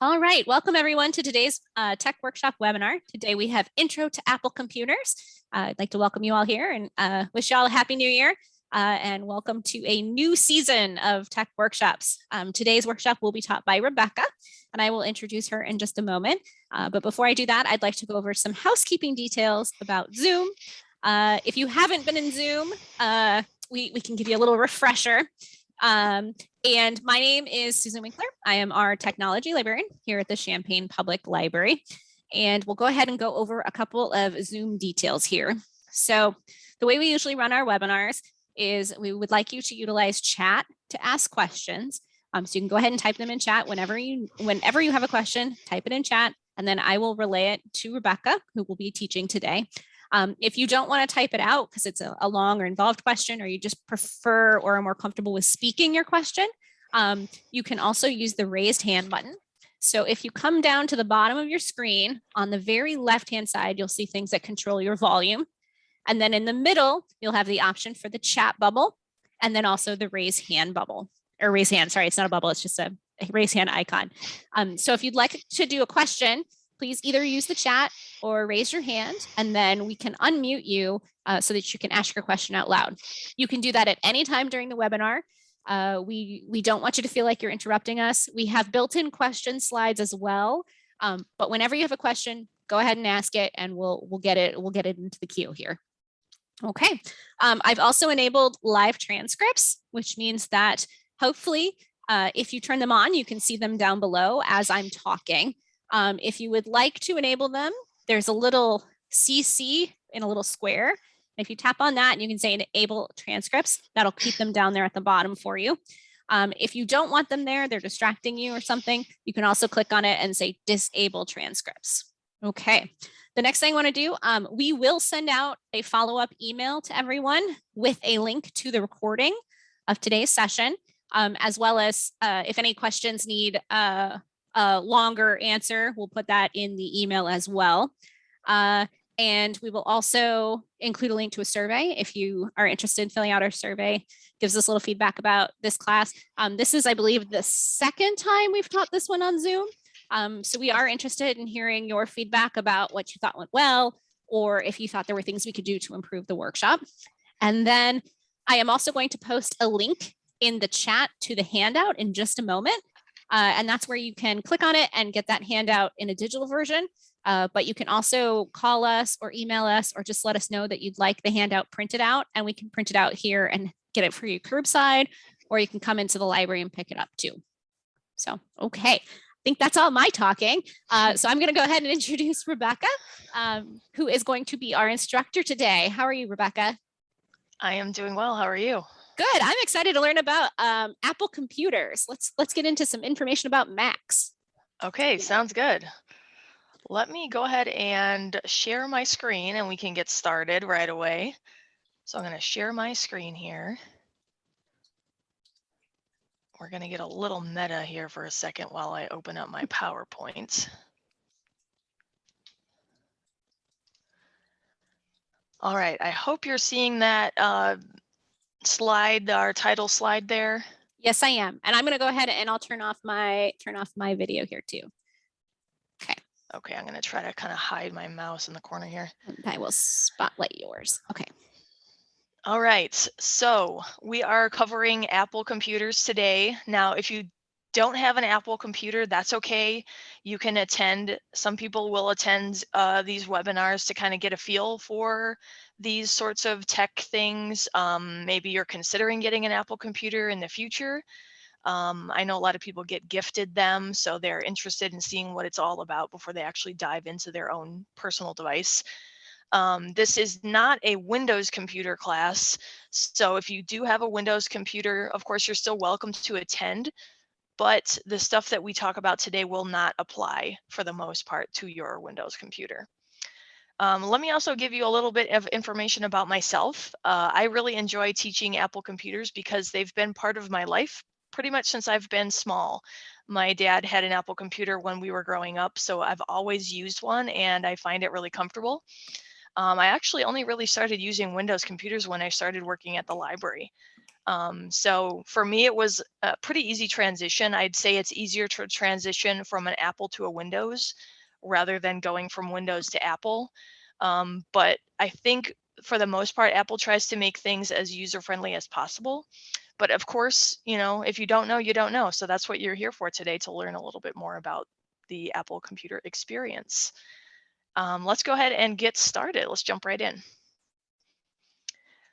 All right, welcome everyone to today's tech workshop webinar. Today we have Intro to Apple Computers. I'd like to welcome you all here and wish you all a happy new year and welcome to a new season of tech workshops. Today's workshop will be taught by Rebecca and I will introduce her in just a moment. But before I do that, I'd like to go over some housekeeping details about Zoom. If you haven't been in Zoom, we can give you a little refresher. And my name is Susan Winkler. I am our technology librarian here at the Champaign Public Library. And we'll go ahead and go over a couple of Zoom details here. So the way we usually run our webinars is we would like you to utilize chat to ask questions. So you can go ahead and type them in chat whenever you have a question, type it in chat, and then I will relay it to Rebecca, who will be teaching today. If you don't want to type it out because it's a long or involved question, or you just prefer or are more comfortable with speaking your question, you can also use the raised hand button. So if you come down to the bottom of your screen, on the very left-hand side, you'll see things that control your volume. And then in the middle, you'll have the option for the chat bubble, and then also the raise hand bubble, or raise hand, sorry, it's not a bubble, it's just a raise hand icon. So if you'd like to do a question, please either use the chat or raise your hand, and then we can unmute you so that you can ask your question out loud. You can do that at any time during the webinar. We don't want you to feel like you're interrupting us. We have built-in question slides as well, but whenever you have a question, go ahead and ask it, and we'll get it into the queue here. Okay. I've also enabled live transcripts, which means that hopefully, if you turn them on, you can see them down below as I'm talking. If you would like to enable them, there's a little CC in a little square. If you tap on that and you can say enable transcripts, that'll keep them down there at the bottom for you. If you don't want them there, they're distracting you or something, you can also click on it and say disable transcripts. Okay. The next thing I want to do, we will send out a follow-up email to everyone with a link to the recording of today's session, as well as if any questions need a longer answer, we'll put that in the email as well. And we will also include a link to a survey if you are interested in filling out our survey. Gives us a little feedback about this class. This is, I believe, the second time we've taught this one on Zoom. So we are interested in hearing your feedback about what you thought went well, or if you thought there were things we could do to improve the workshop. And then I am also going to post a link in the chat to the handout in just a moment. And that's where you can click on it and get that handout in a digital version. But you can also call us or email us or just let us know that you'd like the handout printed out, and we can print it out here and get it for you curbside, or you can come into the library and pick it up too. So, okay. I think that's all my talking. So I'm going to go ahead and introduce Rebecca, who is going to be our instructor today. How are you, Rebecca? I am doing well. How are you? Good. I'm excited to learn about Apple computers. Let's get into some information about Macs. Okay, sounds good. Let me go ahead and share my screen and we can get started right away. So I'm going to share my screen here. We're going to get a little meta here for a second while I open up my PowerPoint. All right, I hope you're seeing that slide, our title slide there. Yes, I am. And I'm going to go ahead and I'll turn off my video here too. Okay. Okay, I'm going to try to kind of hide my mouse in the corner here. And I will spotlight yours. Okay. All right, so we are covering Apple computers today. Now, if you don't have an Apple computer, that's okay. You can attend. Some people will attend these webinars to kind of get a feel for these sorts of tech things. Maybe you're considering getting an Apple computer in the future. I know a lot of people get gifted them, so they're interested in seeing what it's all about before they actually dive into their own personal device. This is not a Windows computer class, so if you do have a Windows computer, of course, you're still welcome to attend, but the stuff that we talk about today will not apply for the most part to your Windows computer. Let me also give you a little bit of information about myself. I really enjoy teaching Apple computers because they've been part of my life pretty much since I've been small. My dad had an Apple computer when we were growing up, so I've always used one and I find it really comfortable. I actually only really started using Windows computers when I started working at the library. So for me, it was a pretty easy transition. I'd say it's easier to transition from an Apple to a Windows rather than going from Windows to Apple. But I think for the most part, Apple tries to make things as user-friendly as possible. But of course, you know, if you don't know, you don't know. So that's what you're here for today, to learn a little bit more about the Apple computer experience. Let's go ahead and get started. Let's jump right in.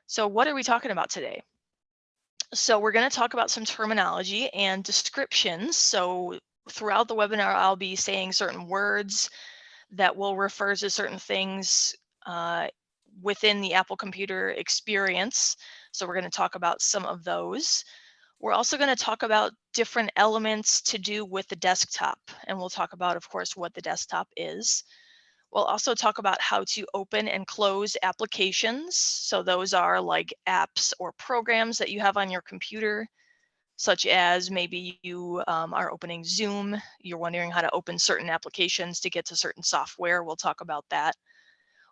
So what are we talking about today? So we're going to talk about some terminology and descriptions. So throughout the webinar, I'll be saying certain words that will refer to certain things within the Apple computer experience. So we're going to talk about some of those. We're also going to talk about different elements to do with the desktop. And we'll talk about, of course, what the desktop is. We'll also talk about how to open and close applications. So those are like apps or programs that you have on your computer, such as maybe you are opening Zoom, you're wondering how to open certain applications to get to certain software. We'll talk about that.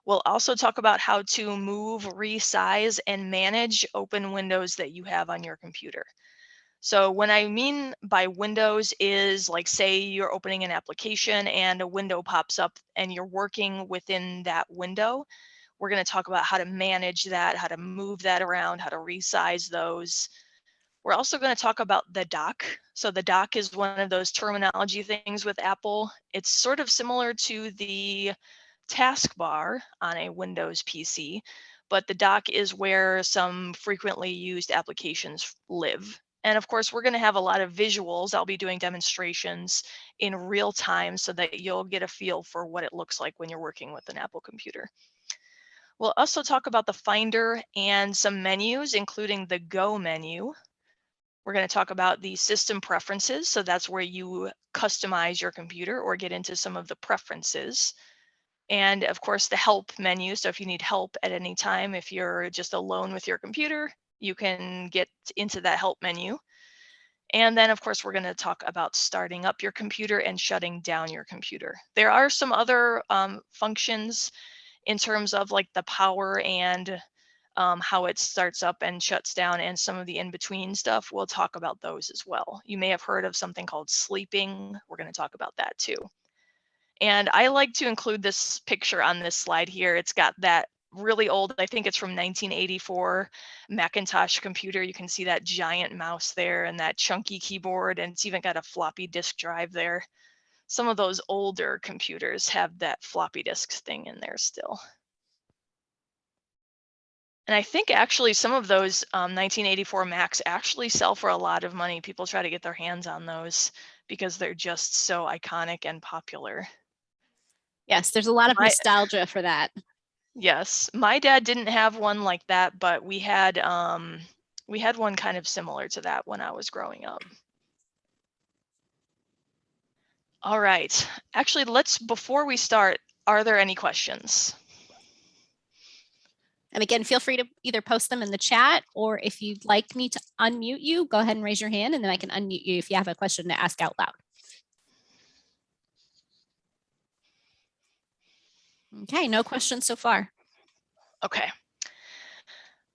We'll also talk about how to move, resize, and manage open windows that you have on your computer. So what I mean by windows is, like, say you're opening an application and a window pops up and you're working within that window. We're going to talk about how to manage that, how to move that around, how to resize those. We're also going to talk about the dock. So the dock is one of those terminology things with Apple. It's sort of similar to the taskbar on a Windows PC, but the dock is where some frequently used applications live. And of course, we're going to have a lot of visuals. I'll be doing demonstrations in real time so that you'll get a feel for what it looks like when you're working with an Apple computer. We'll also talk about the Finder and some menus, including the Go menu. We're going to talk about the system preferences. So that's where you customize your computer or get into some of the preferences. And of course, the help menu. So if you need help at any time, if you're just alone with your computer, you can get into that help menu. And then, of course, we're going to talk about starting up your computer and shutting down your computer. There are some other functions in terms of like the power and how it starts up and shuts down, and some of the in-between stuff. We'll talk about those as well. You may have heard of something called sleeping. We're going to talk about that too. And I like to include this picture on this slide here. It's got that really old, I think it's from 1984 Macintosh computer. You can see that giant mouse there and that chunky keyboard, and it's even got a floppy disk drive there. Some of those older computers have that floppy disk thing in there still. And I think actually some of those 1984 Macs actually sell for a lot of money. People try to get their hands on those because they're just so iconic and popular. Yes, there's a lot of nostalgia for that. Yes, my dad didn't have one like that, but we had one kind of similar to that when I was growing up. All right. Actually, before we start, are there any questions? And again, feel free to either post them in the chat, or if you'd like me to unmute you, go ahead and raise your hand and then I can unmute you if you have a question to ask out loud. Okay, no questions so far. Okay.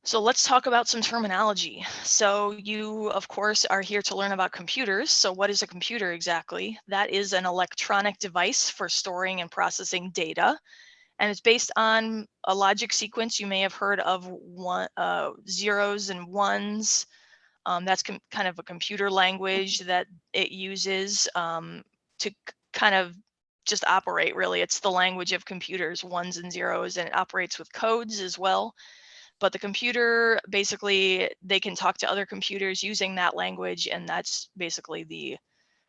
So let's talk about some terminology. So you, of course, are here to learn about computers. So what is a computer exactly? That is an electronic device for storing and processing data. And it's based on a logic sequence. You may have heard of zeros and ones. That's kind of a computer language that it uses to kind of just operate, really. It's the language of computers, ones and zeros, and it operates with codes as well. But the computer, basically, they can talk to other computers using that language, and that's basically the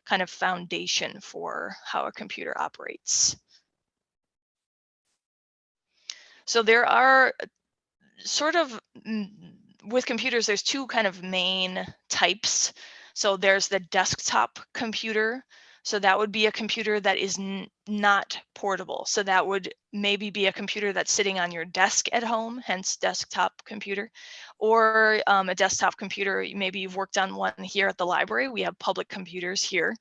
kind of foundation for how a computer operates. So there are sort of, with computers, there's two kind of main types. So there's the desktop computer. So that would be a computer that is not portable. So that would maybe be a computer that's sitting on your desk at home, hence desktop computer, or a desktop computer. Maybe you've worked on one here at the library. We have public computers here.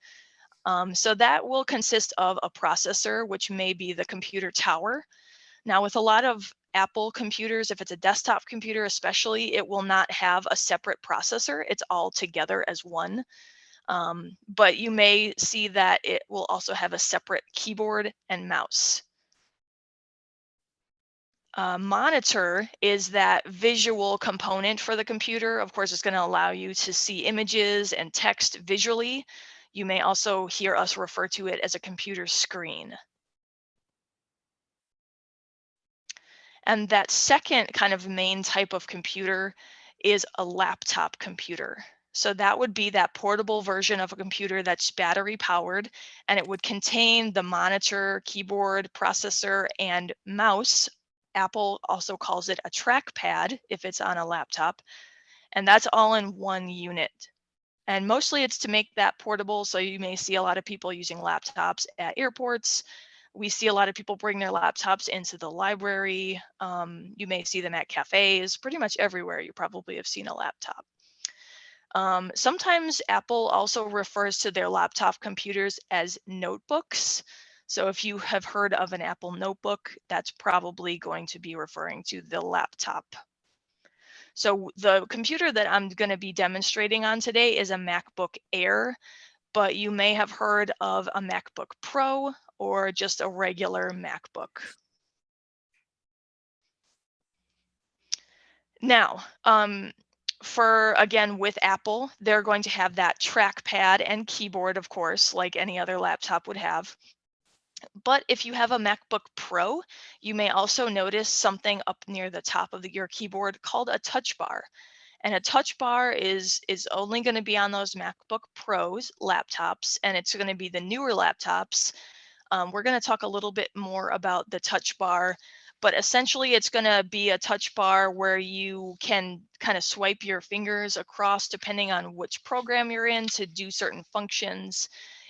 So that will consist of a processor, which may be the computer tower. Now, with a lot of Apple computers, if it's a desktop computer especially, it will not have a separate processor. It's all together as one. But you may see that it will also have a separate keyboard and mouse. Monitor is that visual component for the computer. Of course, it's going to allow you to see images and text visually. You may also hear us refer to it as a computer screen. And that second kind of main type of computer is a laptop computer. So that would be that portable version of a computer that's battery powered, and it would contain the monitor, keyboard, processor, and mouse. Apple also calls it a trackpad if it's on a laptop, and that's all in one unit. And mostly it's to make that portable, so you may see a lot of people using laptops at airports. We see a lot of people bring their laptops into the library. You may see them at cafes, pretty much everywhere you probably have seen a laptop. Sometimes Apple also refers to their laptop computers as notebooks. So if you have heard of an Apple notebook, that's probably going to be referring to the laptop. So the computer that I'm going to be demonstrating on today is a MacBook Air, but you may have heard of a MacBook Pro or just a regular MacBook. Now, again, with Apple, they're going to have that trackpad and keyboard, of course, like any other laptop would have. But if you have a MacBook Pro, you may also notice something up near the top of your keyboard called a touch bar. And a touch bar is only going to be on those MacBook Pros laptops, and it's going to be the newer laptops. We're going to talk a little bit more about the touch bar, but essentially it's going to be a touch bar where you can kind of swipe your fingers across depending on which program you're in to do certain functions.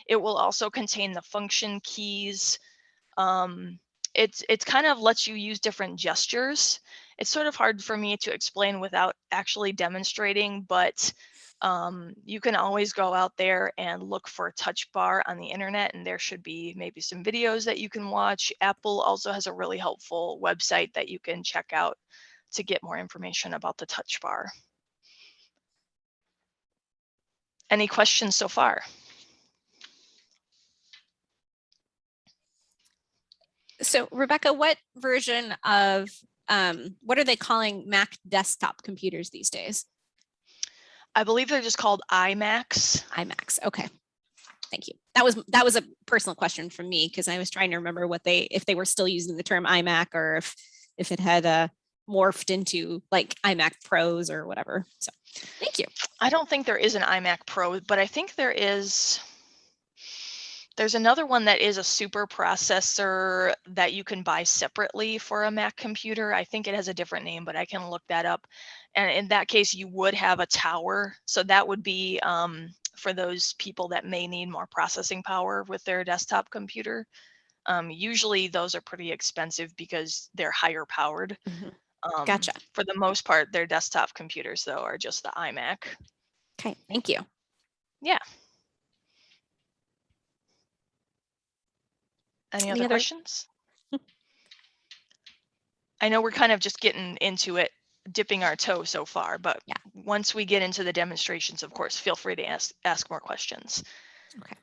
It will also contain the function keys. It's kind of lets you use different gestures. It's sort of hard for me to explain without actually demonstrating, but you can always go out there and look for a touch bar on the internet, and there should be maybe some videos that you can watch. Apple also has a really helpful website that you can check out to get more information about the touch bar. Any questions so far? So Rebecca, what version of what are they calling Mac desktop computers these days? I believe they're just called iMacs. iMacs. Okay. Thank you. That was a personal question from me because I was trying to remember if they were still using the term iMac or if it had morphed into like iMac Pros or whatever. So thank you. I don't think there is an iMac Pro, but I think there's another one that is a super processor that you can buy separately for a Mac computer. I think it has a different name, but I can look that up. And in that case, you would have a tower. So that would be for those people that may need more processing power with their desktop computer. Usually those are pretty expensive because they're higher powered. Mm-hmm. Gotcha. For the most part, their desktop computers, though, are just the iMac. Okay, thank you. Yeah. Any other questions? I know we're kind of just getting into it, dipping our toe so far, but yeah, once we get into the demonstrations, of course, feel free to ask more questions. Okay.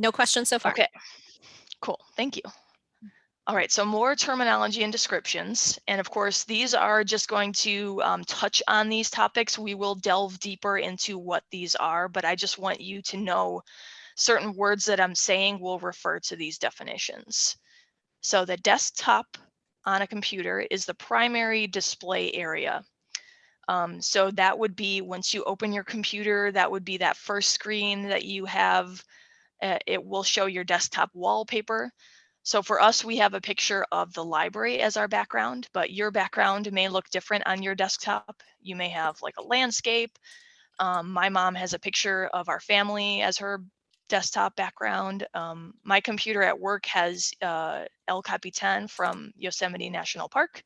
No questions so far. Okay, cool. Thank you. All right, so more terminology and descriptions. And of course, these are just going to touch on these topics. We will delve deeper into what these are, but I just want you to know certain words that I'm saying will refer to these definitions. So the desktop on a computer is the primary display area. So that would be once you open your computer, that would be that first screen that you have. It will show your desktop wallpaper. So for us, we have a picture of the library as our background, but your background may look different on your desktop. You may have like a landscape. My mom has a picture of our family as her desktop background. My computer at work has El Capitan from Yosemite National Park.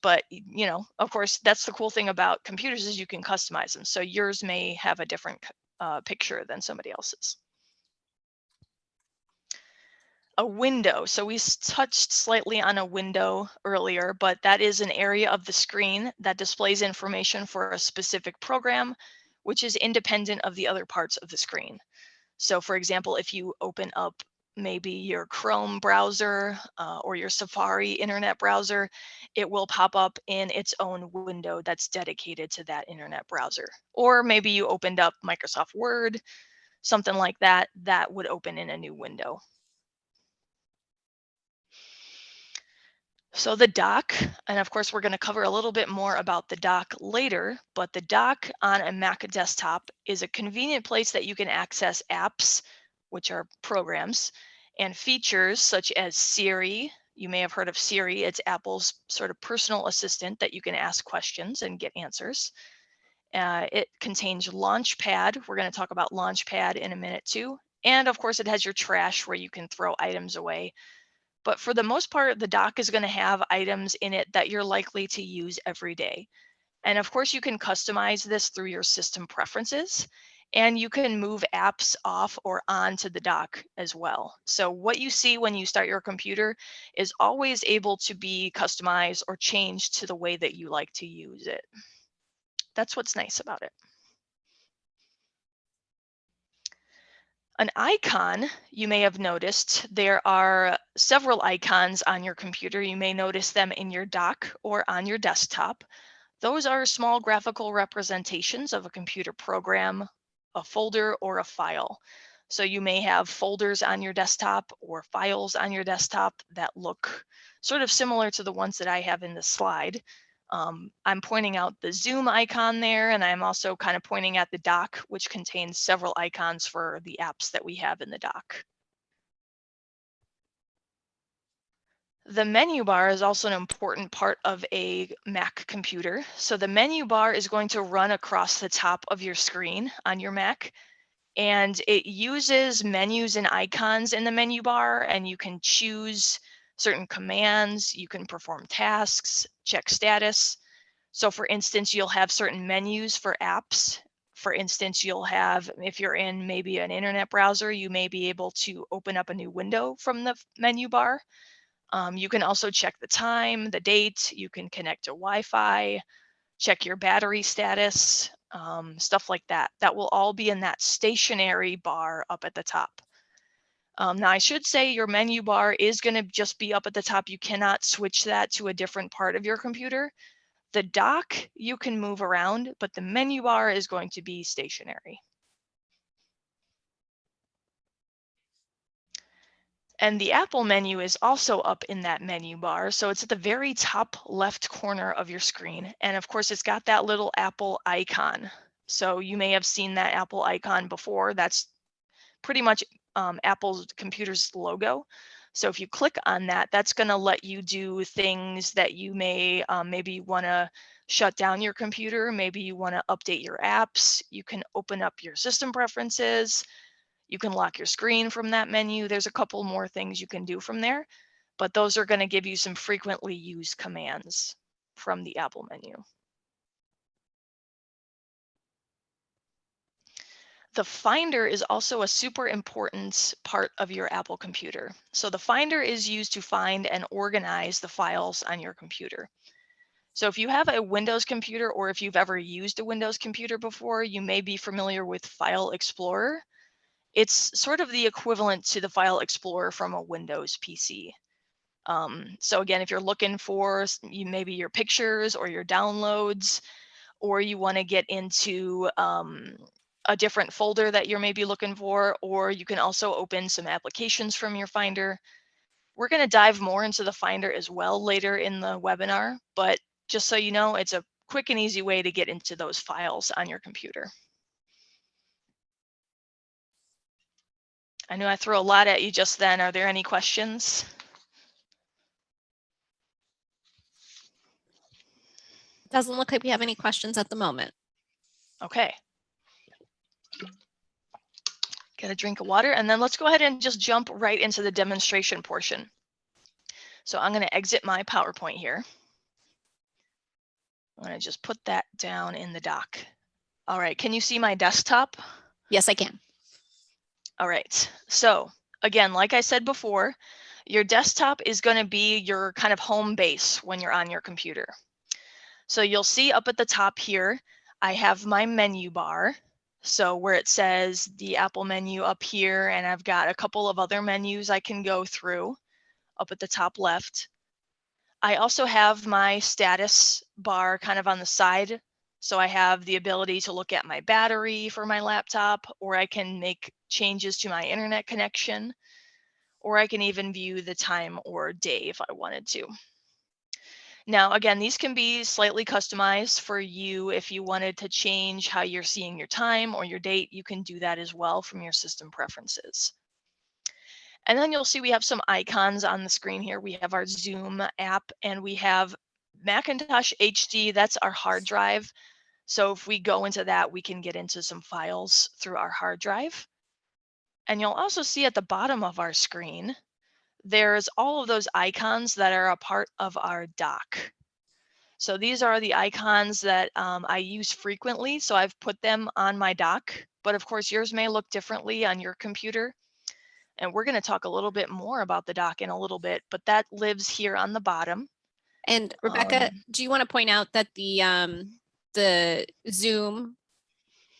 But, you know, of course, that's the cool thing about computers is you can customize them. So yours may have a different picture than somebody else's. A window. So we touched slightly on a window earlier, but that is an area of the screen that displays information for a specific program, which is independent of the other parts of the screen. So for example, if you open up maybe your Chrome browser or your Safari internet browser, it will pop up in its own window that's dedicated to that internet browser. Or maybe you opened up Microsoft Word, something like that, that would open in a new window. So the dock, and of course we're going to cover a little bit more about the dock later, but the dock on a Mac desktop is a convenient place that you can access apps, which are programs, and features such as Siri. You may have heard of Siri. It's Apple's sort of personal assistant that you can ask questions and get answers. It contains Launchpad. We're going to talk about Launchpad in a minute too. And of course it has your trash where you can throw items away. But for the most part, the dock is going to have items in it that you're likely to use every day. And of course, you can customize this through your system preferences, and you can move apps off or on to the dock as well. So what you see when you start your computer is always able to be customized or changed to the way that you like to use it. That's what's nice about it. An icon, you may have noticed, there are several icons on your computer. You may notice them in your dock or on your desktop. Those are small graphical representations of a computer program, a folder, or a file. So you may have folders on your desktop or files on your desktop that look sort of similar to the ones that I have in the slide. I'm pointing out the Zoom icon there, and I'm also kind of pointing at the dock, which contains several icons for the apps that we have in the dock. The menu bar is also an important part of a Mac computer. So the menu bar is going to run across the top of your screen on your Mac, and it uses menus and icons in the menu bar, and you can choose certain commands, you can perform tasks, check status. So for instance, you'll have certain menus for apps. For instance, you'll have, if you're in maybe an internet browser, you may be able to open up a new window from the menu bar. You can also check the time, the date, you can connect to Wi-Fi, check your battery status, stuff like that. That will all be in that stationary bar up at the top. Now I should say your menu bar is going to just be up at the top. You cannot switch that to a different part of your computer. The dock you can move around, but the menu bar is going to be stationary. And the Apple menu is also up in that menu bar. So it's at the very top left corner of your screen. And of course, it's got that little Apple icon. So you may have seen that Apple icon before. That's pretty much Apple's computer's logo. So if you click on that, that's going to let you do things that you may maybe want to shut down your computer. Maybe you want to update your apps. You can open up your system preferences. You can lock your screen from that menu. There's a couple more things you can do from there, but those are going to give you some frequently used commands from the Apple menu. The Finder is also a super important part of your Apple computer. So the Finder is used to find and organize the files on your computer. So if you have a Windows computer, or if you've ever used a Windows computer before, you may be familiar with File Explorer. It's sort of the equivalent to the File Explorer from a Windows PC. So again, if you're looking for maybe your pictures or your downloads, or you want to get into a different folder that you're maybe looking for, or you can also open some applications from your Finder. We're going to dive more into the Finder as well later in the webinar, but just so you know, it's a quick and easy way to get into those files on your computer. I know I threw a lot at you just then. Are there any questions? Doesn't look like we have any questions at the moment. Okay. Get a drink of water, and then let's go ahead and just jump right into the demonstration portion. So I'm going to exit my PowerPoint here. I'm going to just put that down in the dock. All right, can you see my desktop? Yes, I can. All right, so again, like I said before, your desktop is going to be your kind of home base when you're on your computer. So you'll see up at the top here, I have my menu bar. So where it says the Apple menu up here, and I've got a couple of other menus I can go through up at the top left. I also have my status bar kind of on the side. So I have the ability to look at my battery for my laptop, or I can make changes to my internet connection, or I can even view the time or day if I wanted to. Now, again, these can be slightly customized for you. If you wanted to change how you're seeing your time or your date, you can do that as well from your system preferences. And then you'll see we have some icons on the screen here. We have our Zoom app, and we have Macintosh HD. That's our hard drive. So if we go into that, we can get into some files through our hard drive. And you'll also see at the bottom of our screen, there's all of those icons that are a part of our dock. So these are the icons that I use frequently. So I've put them on my dock, but of course yours may look differently on your computer. And we're going to talk a little bit more about the dock in a little bit, but that lives here on the bottom. And Rebecca, do you want to point out that the Zoom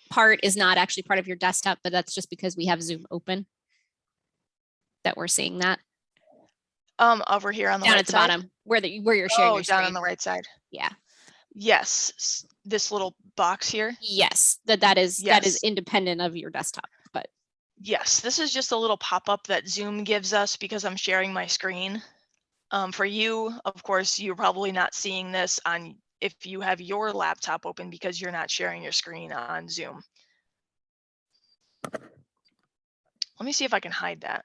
part is not actually part of your desktop, but that's just because we have Zoom open that we're seeing that? Over here on the down right at the side? bottom where you're sharing your screen. Down on the right side. Yeah. Yes, this little box here. Yes, that is independent of your desktop, but yes, this is just a little pop-up that Zoom gives us because I'm sharing my screen. For you, of course, you're probably not seeing this on if you have your laptop open because you're not sharing your screen on Zoom. Let me see if I can hide that.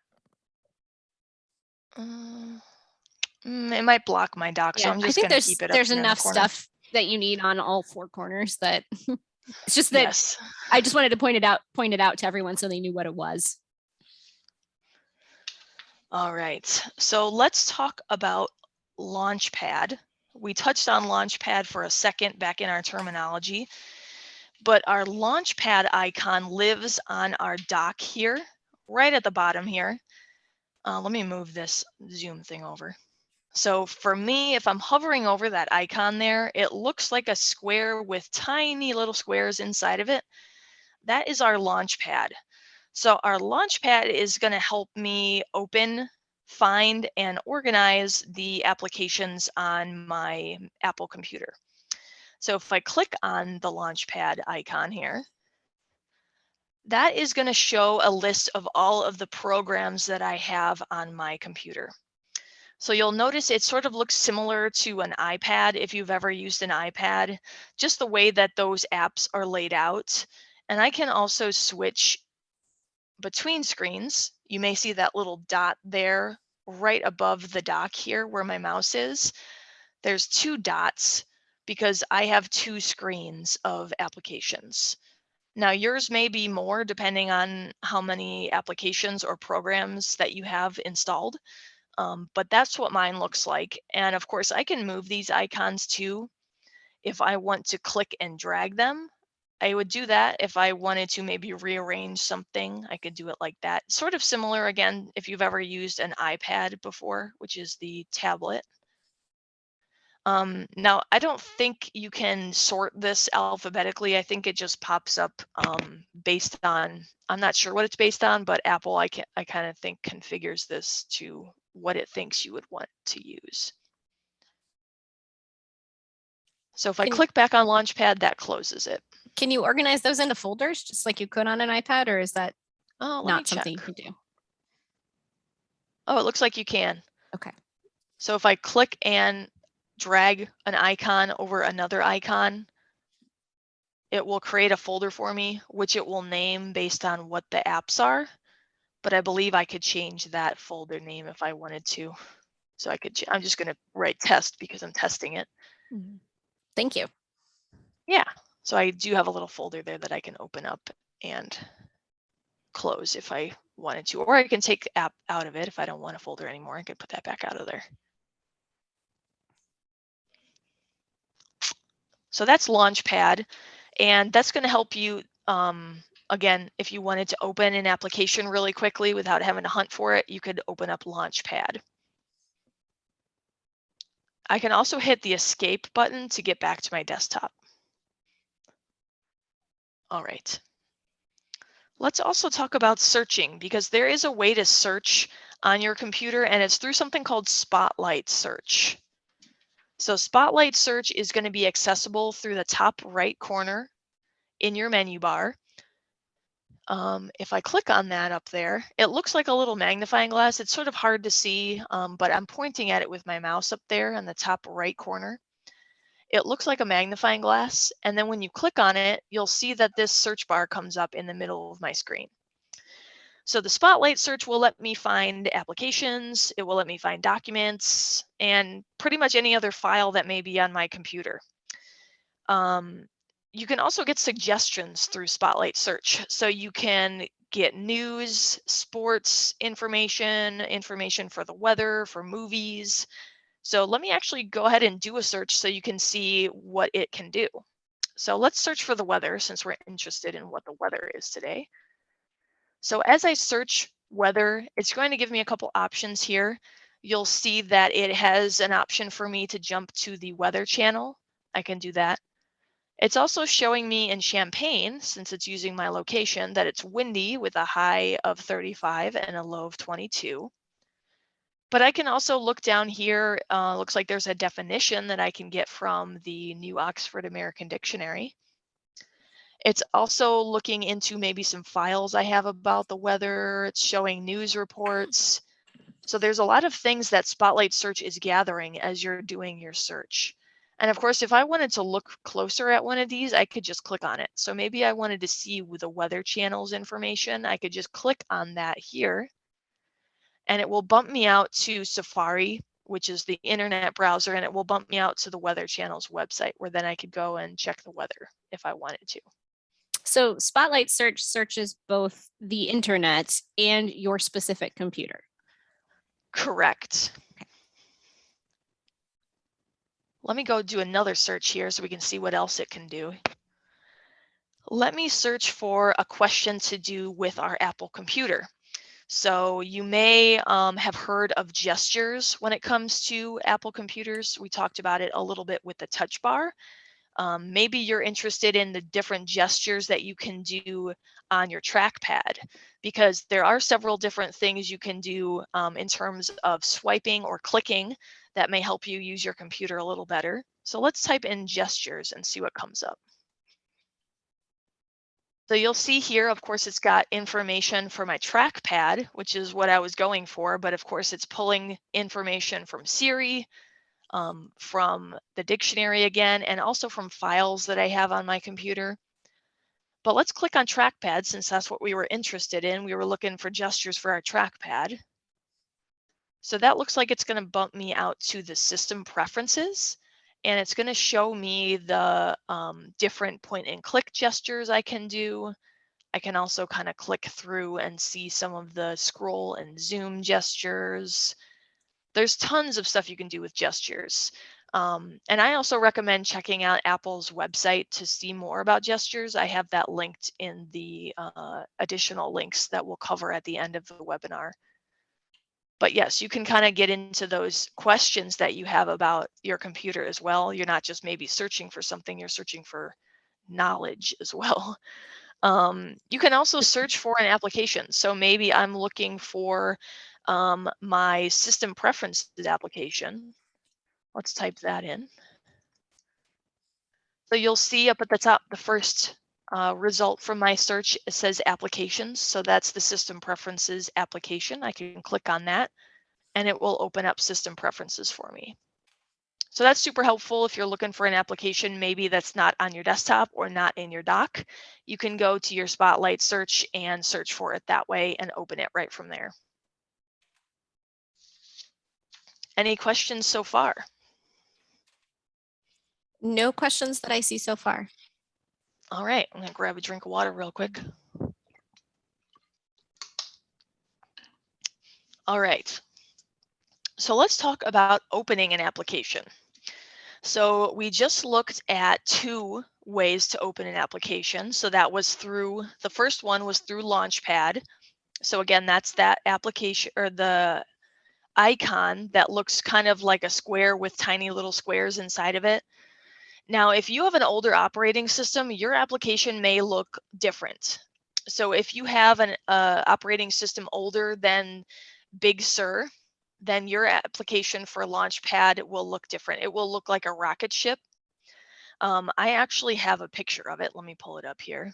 It might block my dock, so I'm just going to keep it up there's here in the enough corner. stuff that you need on all four corners that it's just that Yes. I just wanted to point it out to everyone so they knew what it was. All right, so let's talk about Launchpad. We touched on Launchpad for a second back in our terminology, but our Launchpad icon lives on our dock here, right at the bottom here. Let me move this Zoom thing over. So for me, if I'm hovering over that icon there, it looks like a square with tiny little squares inside of it. That is our Launchpad. So our Launchpad is going to help me open, find, and organize the applications on my Apple computer. So if I click on the Launchpad icon here, that is going to show a list of all of the programs that I have on my computer. So you'll notice it sort of looks similar to an iPad if you've ever used an iPad, just the way that those apps are laid out. And I can also switch between screens. You may see that little dot there right above the dock here where my mouse is. There's two dots because I have two screens of applications. Now yours may be more depending on how many applications or programs that you have installed. But that's what mine looks like. And of course, I can move these icons too. If I want to click and drag them, I would do that. If I wanted to maybe rearrange something, I could do it like that. Sort of similar, again, if you've ever used an iPad before, which is the tablet. Now, I don't think you can sort this alphabetically. I think it just pops up based on, I'm not sure what it's based on, but Apple, I kind of think configures this to what it thinks you would want to use. So if I click back on Launchpad, that closes it. Can you organize those into folders just like you could on an iPad, or is that not something you can do? Oh, it looks like you can. Okay. So if I click and drag an icon over another icon, it will create a folder for me, which it will name based on what the apps are. But I believe I could change that folder name if I wanted to. So I'm just going to write test because I'm testing it. Thank you. Yeah. So I do have a little folder there that I can open up and close if I wanted to, or I can take the app out of it. If I don't want a folder anymore, I could put that back out of there. So that's Launchpad, and that's going to help you Again, if you wanted to open an application really quickly without having to hunt for it, you could open up Launchpad. I can also hit the escape button to get back to my desktop. All right. Let's also talk about searching, because there is a way to search on your computer, and it's through something called Spotlight Search. So Spotlight Search is going to be accessible through the top right corner in your menu bar. If I click on that up there, it looks like a little magnifying glass. It's sort of hard to see, but I'm pointing at it with my mouse up there in the top right corner. It looks like a magnifying glass, and then when you click on it, you'll see that this search bar comes up in the middle of my screen. So the Spotlight search will let me find applications, it will let me find documents, and pretty much any other file that may be on my computer. You can also get suggestions through Spotlight search. So you can get news, sports information, information for the weather, for movies. So let me actually go ahead and do a search so you can see what it can do. So let's search for the weather, since we're interested in what the weather is today. So as I search weather, it's going to give me a couple options here. You'll see that it has an option for me to jump to the weather channel. I can do that. It's also showing me in Champaign, since it's using my location, that it's windy with a high of 35 and a low of 22. But I can also look down here. Looks like there's a definition that I can get from the New Oxford American Dictionary. It's also looking into maybe some files I have about the weather. It's showing news reports. So there's a lot of things that Spotlight Search is gathering as you're doing your search. And of course, if I wanted to look closer at one of these, I could just click on it. So maybe I wanted to see the weather channel's information. I could just click on that here, and it will bump me out to Safari, which is the internet browser, and it will bump me out to the Weather Channel's website, where then I could go and check the weather if I wanted to. So Spotlight Search searches both the internet and your specific computer. Correct. Let me go do another search here so we can see what else it can do. Let me search for a question to do with our Apple computer. So you may have heard of gestures when it comes to Apple computers. We talked about it a little bit with the touch bar. Maybe you're interested in the different gestures that you can do on your trackpad, because there are several different things you can do in terms of swiping or clicking that may help you use your computer a little better. So let's type in gestures and see what comes up. So you'll see here, of course, it's got information for my trackpad, which is what I was going for, but of course it's pulling information from Siri, from the dictionary again, and also from files that I have on my computer. But let's click on trackpad, since that's what we were interested in. We were looking for gestures for our trackpad. So that looks like it's going to bump me out to the system preferences, and it's going to show me the different point and click gestures I can do. I can also kind of click through and see some of the scroll and zoom gestures. There's tons of stuff you can do with gestures. And I also recommend checking out Apple's website to see more about gestures. I have that linked in the additional links that we'll cover at the end of the webinar. But yes, you can kind of get into those questions that you have about your computer as well. You're not just maybe searching for something, you're searching for knowledge as well. You can also search for an application. So maybe I'm looking for my system preferences application. Let's type that in. So you'll see up at the top, the first result from my search, it says applications. So that's the system preferences application. I can click on that and it will open up system preferences for me. So that's super helpful if you're looking for an application maybe that's not on your desktop or not in your dock. You can go to your Spotlight search and search for it that way and open it right from there. Any questions so far? No questions that I see so far. All right, I'm gonna grab a drink of water real quick. All right, so let's talk about opening an application. So we just looked at 2 ways to open an application. So that was through, the first one was through Launchpad. So again, that's that application or the icon that looks kind of like a square with tiny little squares inside of it. Now, if you have an older operating system, your application may look different. So if you have an operating system older than Big Sur, then your application for Launchpad will look different. It will look like a rocket ship. I actually have a picture of it. Let me pull it up here.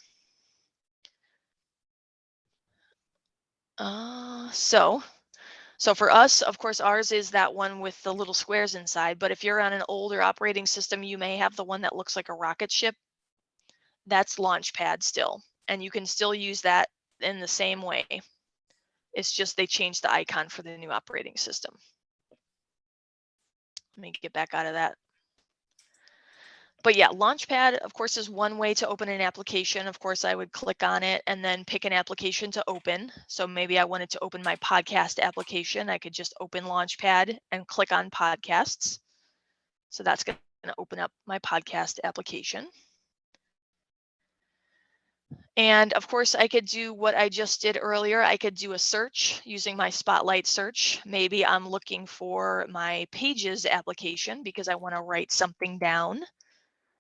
So for us, of course, ours is that one with the little squares inside. But if you're on an older operating system, you may have the one that looks like a rocket ship. That's Launchpad still. And you can still use that in the same way. It's just they changed the icon for the new operating system. Let me get back out of that. But yeah, Launchpad, of course, is one way to open an application. Of course, I would click on it and then pick an application to open. So maybe I wanted to open my podcast application. I could just open Launchpad and click on podcasts. So that's going to open up my podcast application. And of course, I could do what I just did earlier. I could do a search using my Spotlight search. Maybe I'm looking for my Pages application because I want to write something down.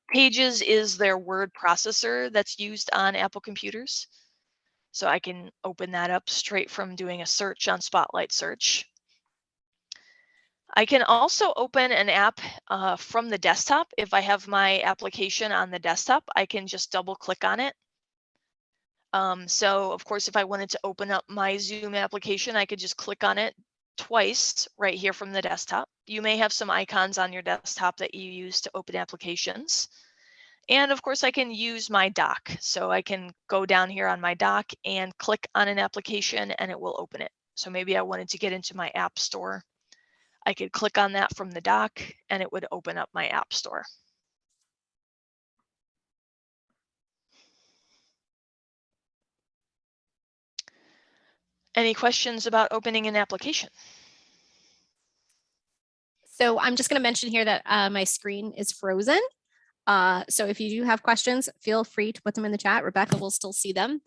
Pages is their word processor that's used on Apple computers. So I can open that up straight from doing a search on Spotlight search. I can also open an app from the desktop. If I have my application on the desktop, I can just double click on it. So of course, if I wanted to open up my Zoom application, I could just click on it twice right here from the desktop. You may have some icons on your desktop that you use to open applications. And of course, I can use my dock. So I can go down here on my dock and click on an application and it will open it. So maybe I wanted to get into my app store. I could click on that from the dock and it would open up my app store. Any questions about opening an application? So I'm just going to mention here that my screen is frozen. So if you do have questions, feel free to put them in the chat. Rebecca will still see them.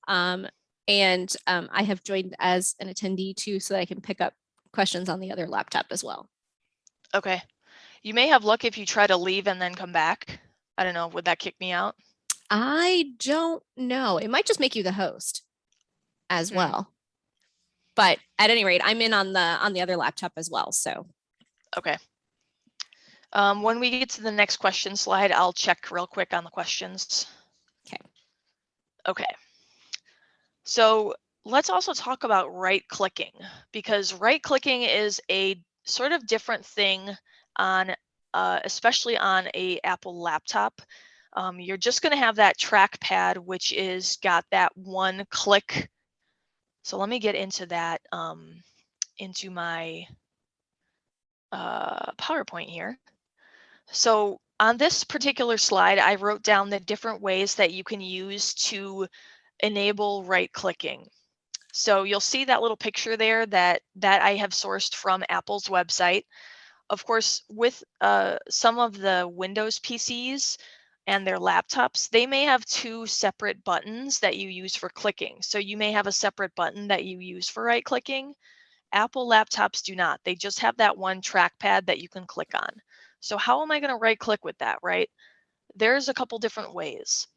I have joined as an attendee too, so that I can pick up questions on the other laptop as well. Okay. You may have luck if you try to leave and then come back. I don't know, would that kick me out? I don't know. It might just make you the host as well. But at any rate, I'm in on the other laptop as well. So okay. When we get to the next question slide, I'll check real quick on the questions. Okay. So let's also talk about right-clicking, because right-clicking is a sort of different thing on, especially on a Apple laptop. You're just going to have that trackpad, which is got that one click. So let me get into that, into my PowerPoint here. So on this particular slide, I wrote down the different ways that you can use to enable right-clicking. So you'll see that little picture there that I have sourced from Apple's website. Of course, with some of the Windows PCs and their laptops, they may have 2 separate buttons that you use for clicking. So you may have a separate button that you use for right-clicking. Apple laptops do not. They just have that one trackpad that you can click on. So how am I going to right-click with that, right? There's a couple different ways.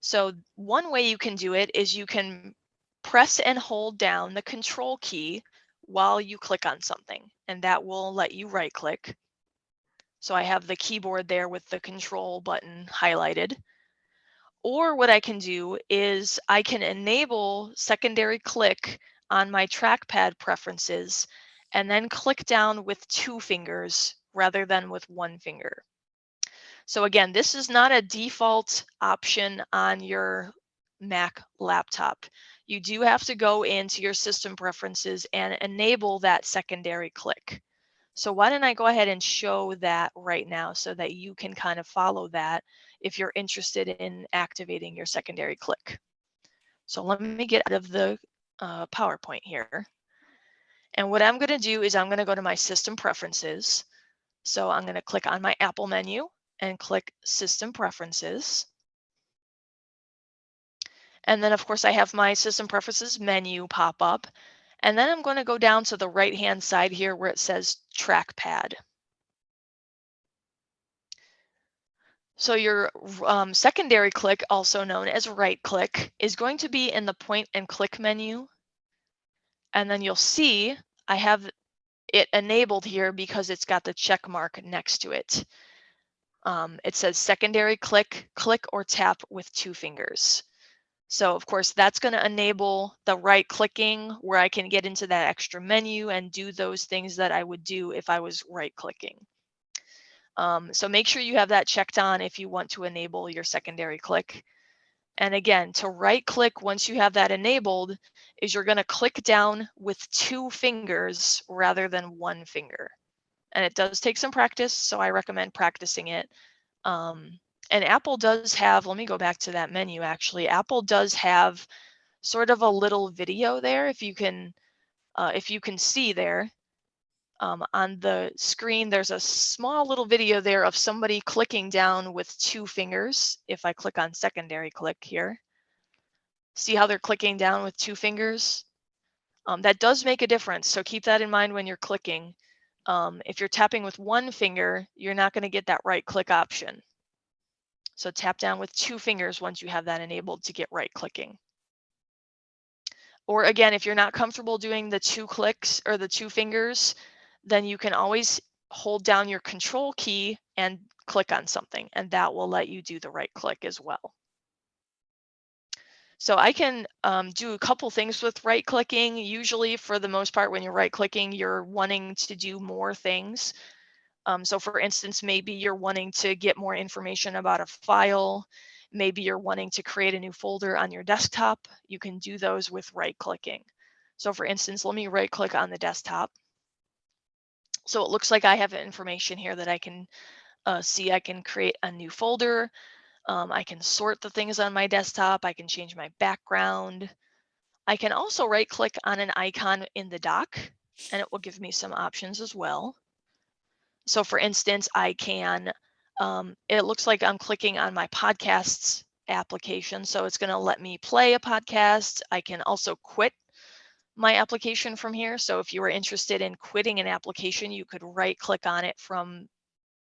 So one way you can do it is you can press and hold down the control key while you click on something, and that will let you right click. So I have the keyboard there with the control button highlighted. Or what I can do is I can enable secondary click on my trackpad preferences and then click down with 2 fingers rather than with 1 finger. So again, this is not a default option on your Mac laptop. You do have to go into your system preferences and enable that secondary click. So why don't I go ahead and show that right now so that you can kind of follow that if you're interested in activating your secondary click. So let me get out of the PowerPoint here. And what I'm going to do is I'm going to go to my system preferences. So I'm going to click on my Apple menu and click System Preferences. And then of course I have my System Preferences menu pop up. And then I'm going to go down to the right-hand side here where it says Trackpad. So your secondary click, also known as right click, is going to be in the point and click menu. And then you'll see I have it enabled here because it's got the check mark next to it. It says secondary click, click or tap with 2 fingers. So of course that's going to enable the right clicking where I can get into that extra menu and do those things that I would do if I was right clicking. So make sure you have that checked on if you want to enable your secondary click. And again, to right click once you have that enabled is you're going to click down with 2 fingers rather than 1 finger. And it does take some practice, so I recommend practicing it. And Apple does have, let me go back to that menu actually. Apple does have sort of a little video there if you can see there. On the screen, there's a small little video there of somebody clicking down with 2 fingers. If I click on secondary click here, see how they're clicking down with 2 fingers? That does make a difference, so keep that in mind when you're clicking. If you're tapping with 1 finger, you're not going to get that right click option. So tap down with 2 fingers once you have that enabled to get right clicking. Or again, if you're not comfortable doing the 2 clicks or the 2 fingers, then you can always hold down your control key and click on something, and that will let you do the right click as well. So I can do a couple things with right clicking. Usually for the most part, when you're right clicking, you're wanting to do more things. So for instance, maybe you're wanting to get more information about a file. Maybe you're wanting to create a new folder on your desktop. You can do those with right clicking. So for instance, let me right click on the desktop. So it looks like I have information here that I can see. I can create a new folder. I can sort the things on my desktop. I can change my background. I can also right click on an icon in the dock and it will give me some options as well. So for instance, I can, it looks like I'm clicking on my podcasts application. So it's going to let me play a podcast. I can also quit my application from here. So if you were interested in quitting an application, you could right click on it from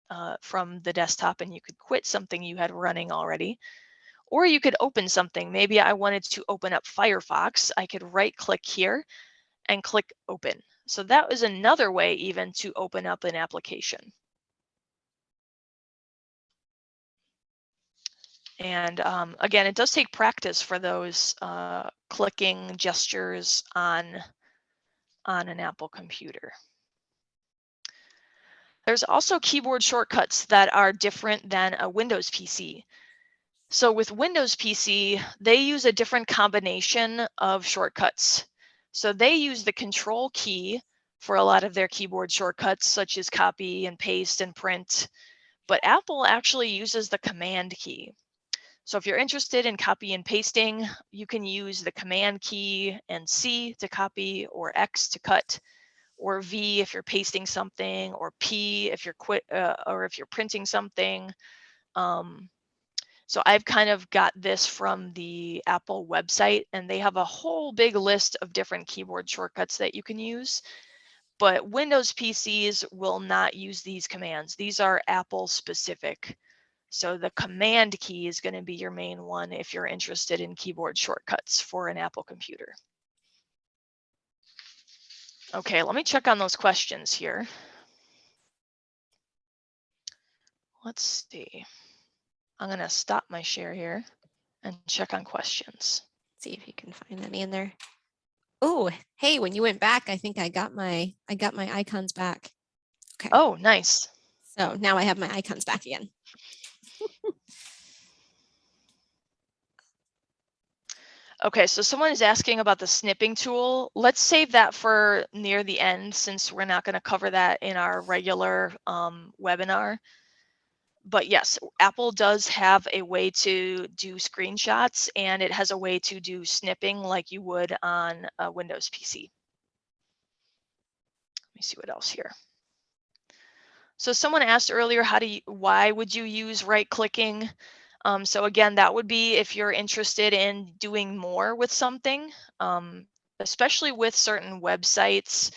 the desktop and you could quit something you had running already. Or you could open something. Maybe I wanted to open up Firefox. I could right click here and click open. So that was another way even to open up an application. And again, it does take practice for those clicking gestures on an Apple computer. There's also keyboard shortcuts that are different than a Windows PC. So with Windows PC, they use a different combination of shortcuts. So they use the control key for a lot of their keyboard shortcuts, such as copy and paste and print. But Apple actually uses the command key. So if you're interested in copy and pasting, you can use the command key and C to copy, or X to cut, or V if you're pasting something, or P if you're printing something. So I've kind of got this from the Apple website, and they have a whole big list of different keyboard shortcuts that you can use. But Windows PCs will not use these commands. These are Apple specific. So the command key is going to be your main one if you're interested in keyboard shortcuts for an Apple computer. Okay, let me check on those questions here. Let's see. I'm going to stop my share here and check on questions. See if you can find any in there. Oh, hey, when you went back, I think I got my icons back. Okay. Oh, nice. So now I have my icons back again. Okay, so someone is asking about the snipping tool. Let's save that for near the end since we're not going to cover that in our regular webinar. But yes, Apple does have a way to do screenshots, and it has a way to do snipping like you would on a Windows PC. Let me see what else here. So someone asked earlier, why would you use right clicking? So again, that would be if you're interested in doing more with something, especially with certain websites.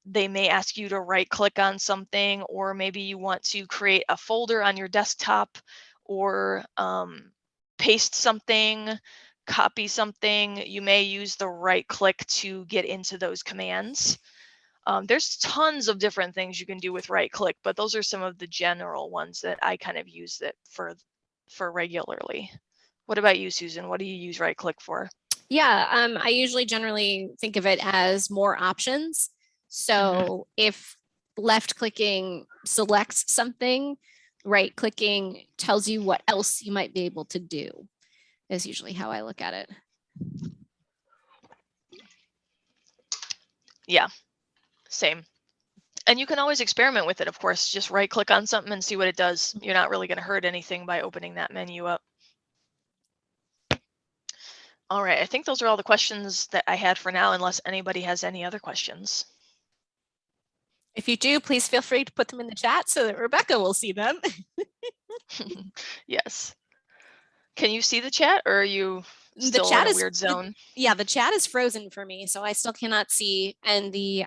They may ask you to right click on something, or maybe you want to create a folder on your desktop, or paste something, copy something. You may use the right click to get into those commands. There's tons of different things you can do with right click, but those are some of the general ones that I kind of use it for regularly. What about you, Susan? What do you use right click for? Yeah, I usually generally think of it as more options. So if left clicking selects something, right clicking tells you what else you might be able to do, is usually how I look at it. Yeah, same. And you can always experiment with it, of course. Just right click on something and see what it does. You're not really going to hurt anything by opening that menu up. All right, I think those are all the questions that I had for now, unless anybody has any other questions. If you do, please feel free to put them in the chat so that Rebecca will see them. Yes. Can you see the chat, or are you The still chat in a is weird zone? Yeah, the chat is frozen for me, so I still cannot see. And the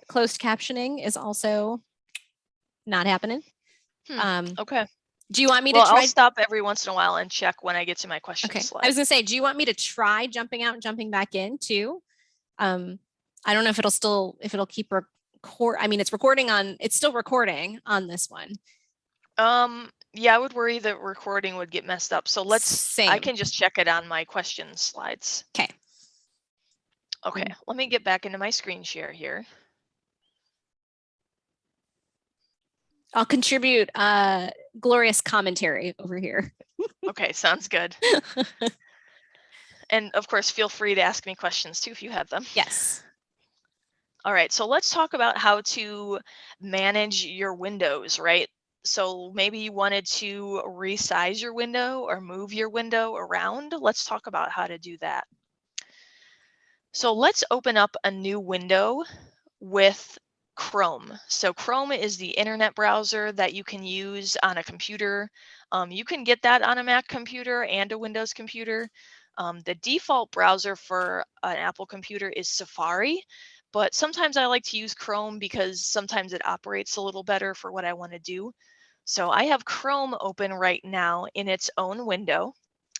closed captioning is also not happening. Okay. Do you want me Well, to try? I'll stop every once in a while and check when I get to my question Okay, slide. I was gonna say, do you want me to try jumping out and jumping back in too? I don't know if it'll keep record. I mean, it's still recording on this one. Yeah, I would worry that recording would get messed up. So I can just check it on my question slides. Okay. Okay, let me get back into my screen share here. I'll contribute glorious commentary over here. Okay, sounds good. And of course, feel free to ask me questions too if you have them. Yes. All right, so let's talk about how to manage your windows, right? So maybe you wanted to resize your window or move your window around. Let's talk about how to do that. So let's open up a new window with Chrome. So Chrome is the internet browser that you can use on a computer. You can get that on a Mac computer and a Windows computer. The default browser for an Apple computer is Safari, but sometimes I like to use Chrome because sometimes it operates a little better for what I want to do. So I have Chrome open right now in its own window.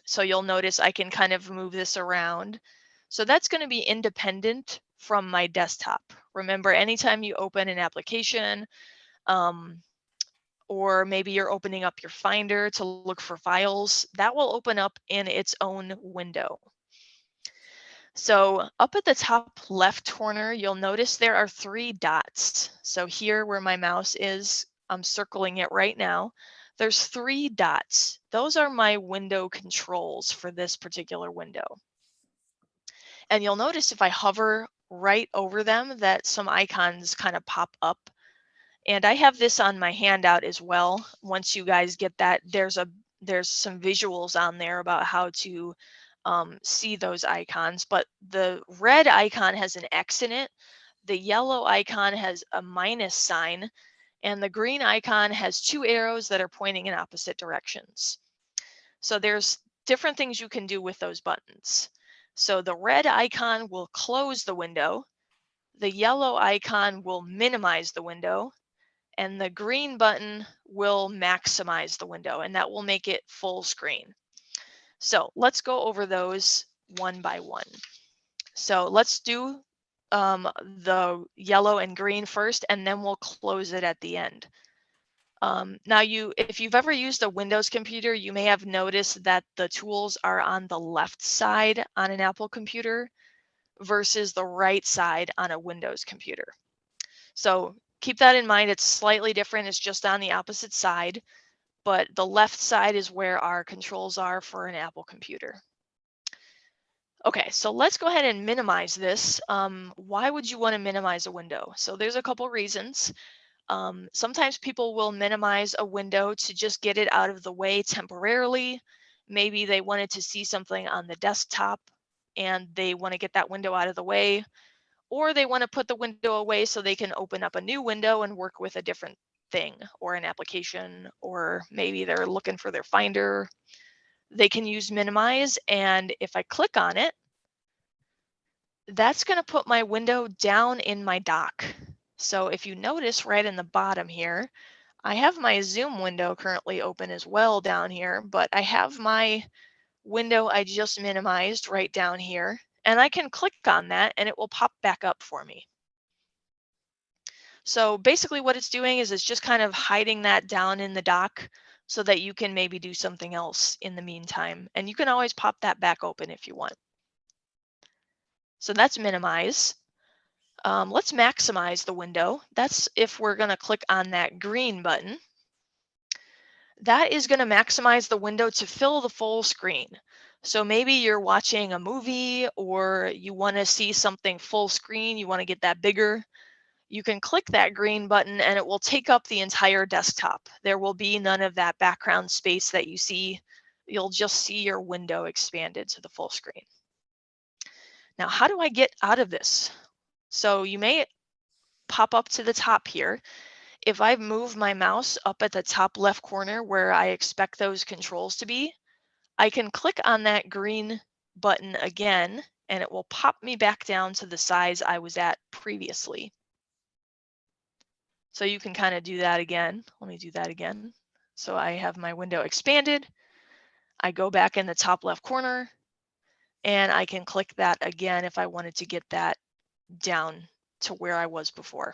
So you'll notice I can kind of move this around. So that's going to be independent from my desktop. Remember, anytime you open an application, or maybe you're opening up your Finder to look for files, that will open up in its own window. So up at the top left corner, you'll notice there are 3 dots. So here where my mouse is, I'm circling it right now. There's 3 dots. Those are my window controls for this particular window. And you'll notice if I hover right over them that some icons kind of pop up. And I have this on my handout as well. Once you guys get that, there's some visuals on there about how to see those icons. But the red icon has an X in it. The yellow icon has a minus sign. And the green icon has 2 arrows that are pointing in opposite directions. So there's different things you can do with those buttons. So the red icon will close the window, the yellow icon will minimize the window, and the green button will maximize the window, and that will make it full screen. So let's go over those one by one. So let's do the yellow and green first, and then we'll close it at the end. Now, if you've ever used a Windows computer, you may have noticed that the tools are on the left side on an Apple computer versus the right side on a Windows computer. So keep that in mind. It's slightly different. It's just on the opposite side, but the left side is where our controls are for an Apple computer. Okay, so let's go ahead and minimize this. Why would you want to minimize a window? So there's a couple reasons. Sometimes people will minimize a window to just get it out of the way temporarily. Maybe they wanted to see something on the desktop and they want to get that window out of the way. or they want to put the window away so they can open up a new window and work with a different thing or an application, or maybe they're looking for their Finder. They can use minimize, and if I click on it, that's going to put my window down in my dock. So if you notice right in the bottom here, I have my Zoom window currently open as well down here, but I have my window I just minimized right down here, and I can click on that and it will pop back up for me. So basically what it's doing is it's just kind of hiding that down in the dock so that you can maybe do something else in the meantime. And you can always pop that back open if you want. So that's minimize. Let's maximize the window. That's if we're going to click on that green button. That is going to maximize the window to fill the full screen. So maybe you're watching a movie or you want to see something full screen, you want to get that bigger. You can click that green button and it will take up the entire desktop. There will be none of that background space that you see. You'll just see your window expanded to the full screen. Now, how do I get out of this? So you may pop up to the top here. If I move my mouse up at the top left corner where I expect those controls to be, I can click on that green button again and it will pop me back down to the size I was at previously. So you can kind of do that again. Let me do that again. So I have my window expanded. I go back in the top left corner and I can click that again if I wanted to get that down to where I was before.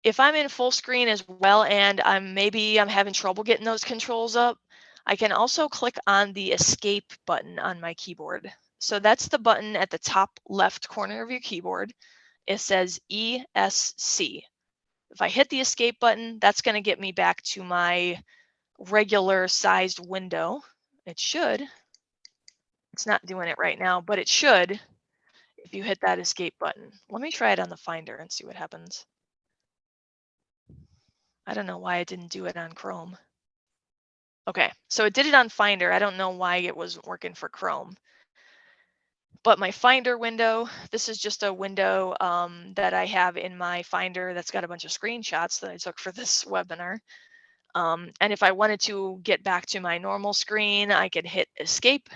If I'm in full screen as well and maybe I'm having trouble getting those controls up, I can also click on the escape button on my keyboard. So that's the button at the top left corner of your keyboard. It says ESC. If I hit the escape button, that's going to get me back to my regular sized window. It should. It's not doing it right now, but it should if you hit that escape button. Let me try it on the Finder and see what happens. I don't know why it didn't do it on Chrome. Okay, so it did it on Finder. I don't know why it wasn't working for Chrome. But my Finder window, this is just a window that I have in my Finder that's got a bunch of screenshots that I took for this webinar. And if I wanted to get back to my normal screen, I could hit escape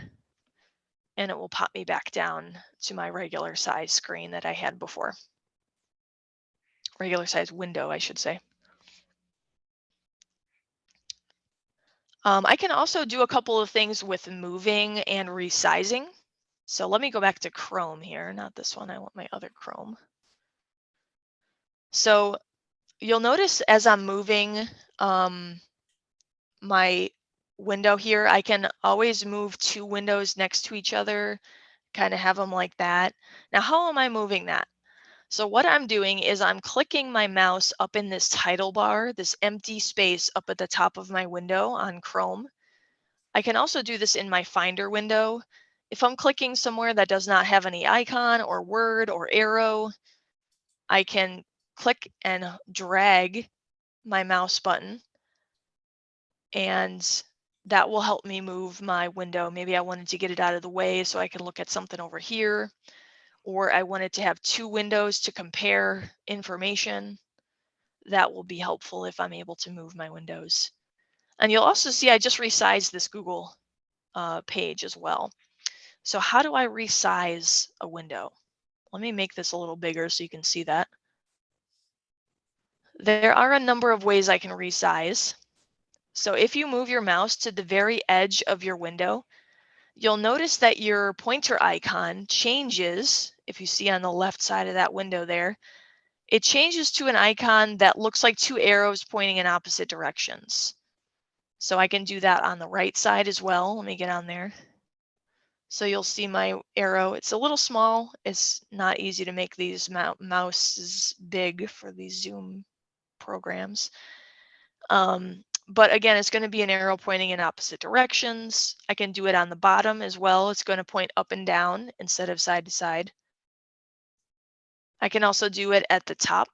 and it will pop me back down to my regular size screen that I had before. Regular size window, I should say. I can also do a couple of things with moving and resizing. So let me go back to Chrome here, not this one, I want my other Chrome. So you'll notice as I'm moving my window here, I can always move two windows next to each other, kind of have them like that. Now, how am I moving that? So what I'm doing is I'm clicking my mouse up in this title bar, this empty space up at the top of my window on Chrome. I can also do this in my Finder window. If I'm clicking somewhere that does not have any icon or word or arrow, I can click and drag my mouse button, and that will help me move my window. Maybe I wanted to get it out of the way so I can look at something over here, or I wanted to have two windows to compare information. That will be helpful if I'm able to move my windows. And you'll also see I just resized this Google page as well. So how do I resize a window? Let me make this a little bigger so you can see that. There are a number of ways I can resize. So if you move your mouse to the very edge of your window, you'll notice that your pointer icon changes. If you see on the left side of that window there, it changes to an icon that looks like two arrows pointing in opposite directions. So I can do that on the right side as well. Let me get on there. So you'll see my arrow. It's a little small. It's not easy to make these mouses big for these Zoom programs. But again, it's going to be an arrow pointing in opposite directions. I can do it on the bottom as well. It's going to point up and down instead of side to side. I can also do it at the top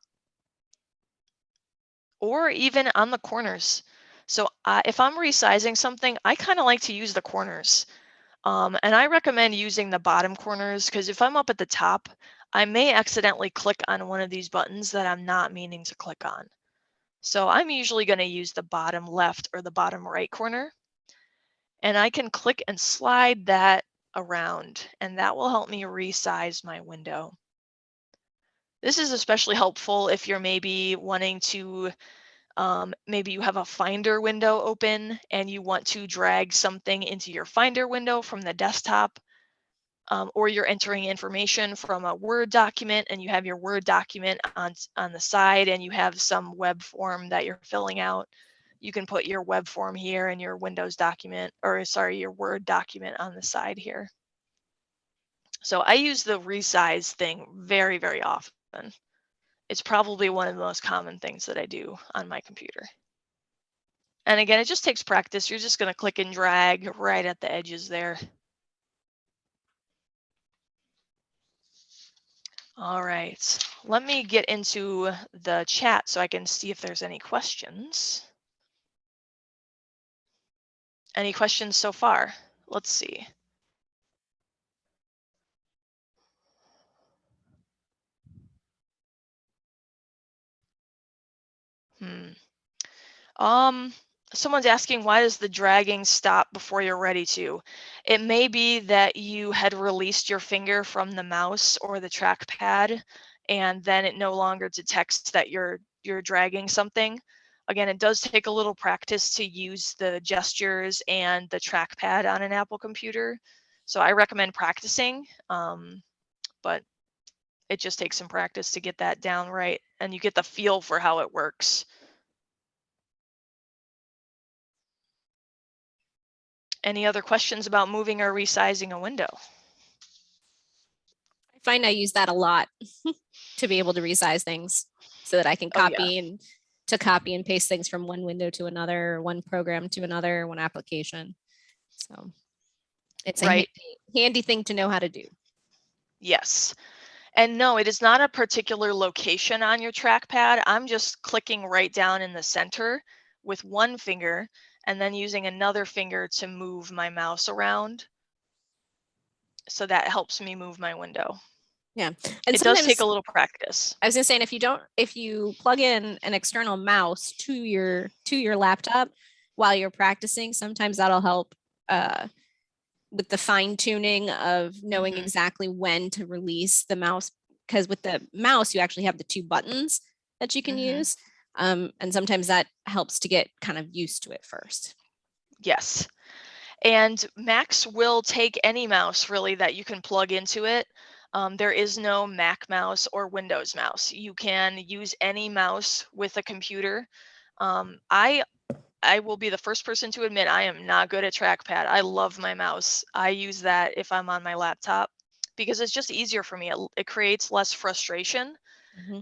or even on the corners. So if I'm resizing something, I kind of like to use the corners. And I recommend using the bottom corners because if I'm up at the top, I may accidentally click on one of these buttons that I'm not meaning to click on. So I'm usually going to use the bottom left or the bottom right corner. And I can click and slide that around, and that will help me resize my window. This is especially helpful if you're maybe wanting to, maybe you have a Finder window open and you want to drag something into your Finder window from the desktop, or you're entering information from a Word document and you have your Word document on the side and you have some web form that you're filling out. You can put your web form here and your Windows document, or sorry, your Word document on the side here. So I use the resize thing very, very often. It's probably one of the most common things that I do on my computer. And again, it just takes practice. You're just going to click and drag right at the edges there. All right, let me get into the chat so I can see if there's any questions. Any questions so far? Let's see. Someone's asking, why does the dragging stop before you're ready to? It may be that you had released your finger from the mouse or the trackpad, and then it no longer detects that you're dragging something. Again, it does take a little practice to use the gestures and the trackpad on an Apple computer. So I recommend practicing, but it just takes some practice to get that down right, and you get the feel for how it works. Any other questions about moving or resizing a window? I find I use that a lot to be able to resize things so that I can copy and paste things from one window to another, one program to another, one application. So it's a handy thing to know how to do. Yes. And no, it is not a particular location on your trackpad. I'm just clicking right down in the center with one finger and then using another finger to move my mouse around. So that helps me move my window. Yeah. And it does take a little practice. I was gonna say, and if you plug in an external mouse to your laptop while you're practicing, sometimes that'll help with the fine tuning of knowing exactly when to release the mouse. Because with the mouse, you actually have the two buttons that you can use. And sometimes that helps to get kind of used to it first. Yes. And Macs will take any mouse really that you can plug into it. There is no Mac mouse or Windows mouse. You can use any mouse with a computer. I will be the first person to admit I am not good at trackpad. I love my mouse. I use that if I'm on my laptop because it's just easier for me. It creates less frustration,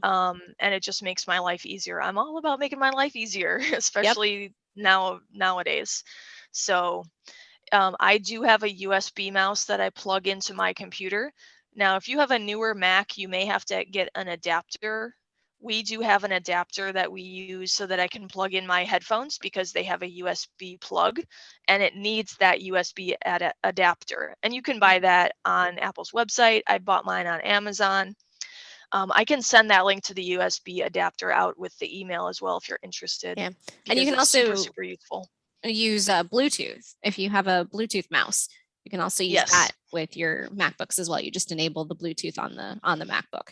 and it just makes my life easier. I'm all about making my life easier, especially nowadays. So I do have a USB mouse that I plug into my computer. Now, if you have a newer Mac, you may have to get an adapter. We do have an adapter that we use so that I can plug in my headphones because they have a USB plug and it needs that USB adapter. And you can buy that on Apple's website. I bought mine on Amazon. I can send that link to the USB adapter out with the email as well if you're interested. Yeah, and you can also super useful. Use Bluetooth. If you have a Bluetooth mouse, you can also use that with your MacBooks as well. You just enable the Bluetooth on the MacBook.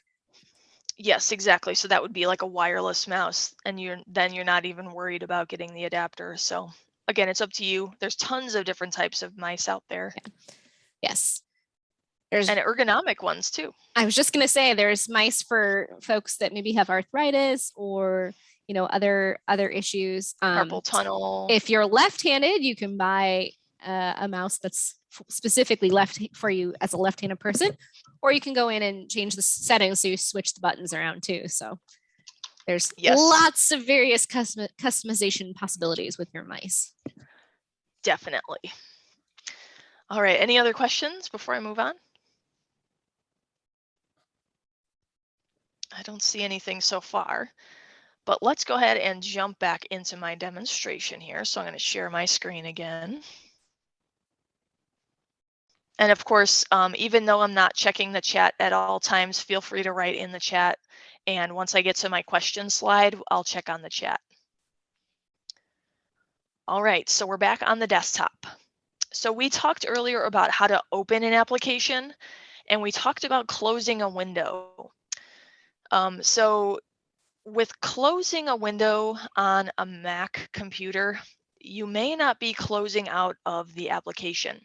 Yes, exactly. So that would be like a wireless mouse, and you're not even worried about getting the adapter. So again, it's up to you. There's tons of different types of mice out there. Yeah. Yes. And ergonomic ones too. I was just going to say there's mice for folks that maybe have arthritis or other issues. Carpal tunnel. If you're left-handed, you can buy a mouse that's specifically left for you as a left-handed person, or you can go in and change the settings so you switch the buttons around too. So there's lots of various customization possibilities with your mice. Definitely. All right. Any other questions before I move on? I don't see anything so far, but let's go ahead and jump back into my demonstration here. So I'm going to share my screen again. And of course, even though I'm not checking the chat at all times, feel free to write in the chat. And once I get to my question slide, I'll check on the chat. All right, so we're back on the desktop. So we talked earlier about how to open an application, and we talked about closing a window. So with closing a window on a Mac computer, you may not be closing out of the application.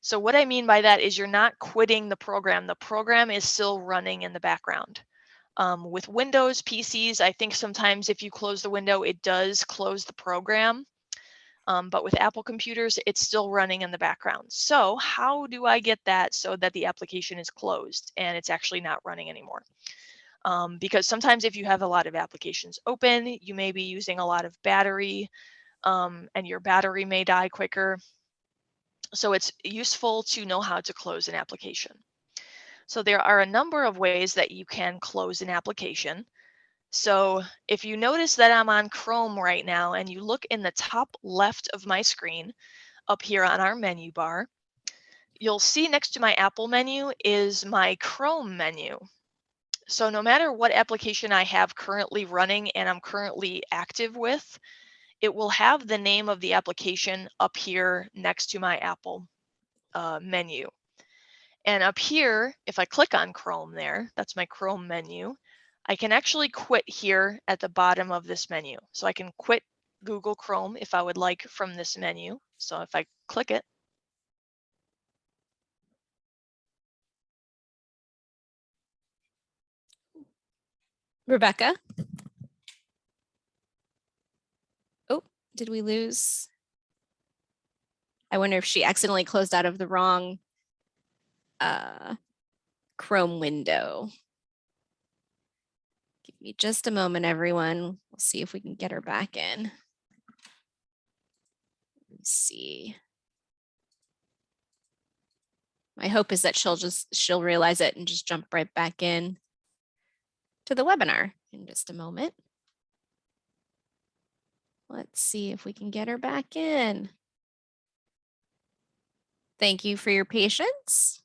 So what I mean by that is you're not quitting the program. The program is still running in the background. With Windows PCs, I think sometimes if you close the window, it does close the program. But with Apple computers, it's still running in the background. So how do I get that so that the application is closed and it's actually not running anymore? Because sometimes if you have a lot of applications open, you may be using a lot of battery, and your battery may die quicker. So it's useful to know how to close an application. So there are a number of ways that you can close an application. So if you notice that I'm on Chrome right now and you look in the top left of my screen up here on our menu bar, you'll see next to my Apple menu is my Chrome menu. So no matter what application I have currently running and I'm currently active with, it will have the name of the application up here next to my Apple menu. And up here, if I click on Chrome there, that's my Chrome menu, I can actually quit here at the bottom of this menu. So I can quit Google Chrome if I would like from this menu. So if I click it, Rebecca. Oh, did we lose? I wonder if she accidentally closed out of the wrong Chrome window. Give me just a moment, everyone. We'll see if we can get her back in. Let's see. My hope is that she'll realize it and just jump right back in to the webinar in just a moment. Let's see if we can get her back in. Thank you for your patience.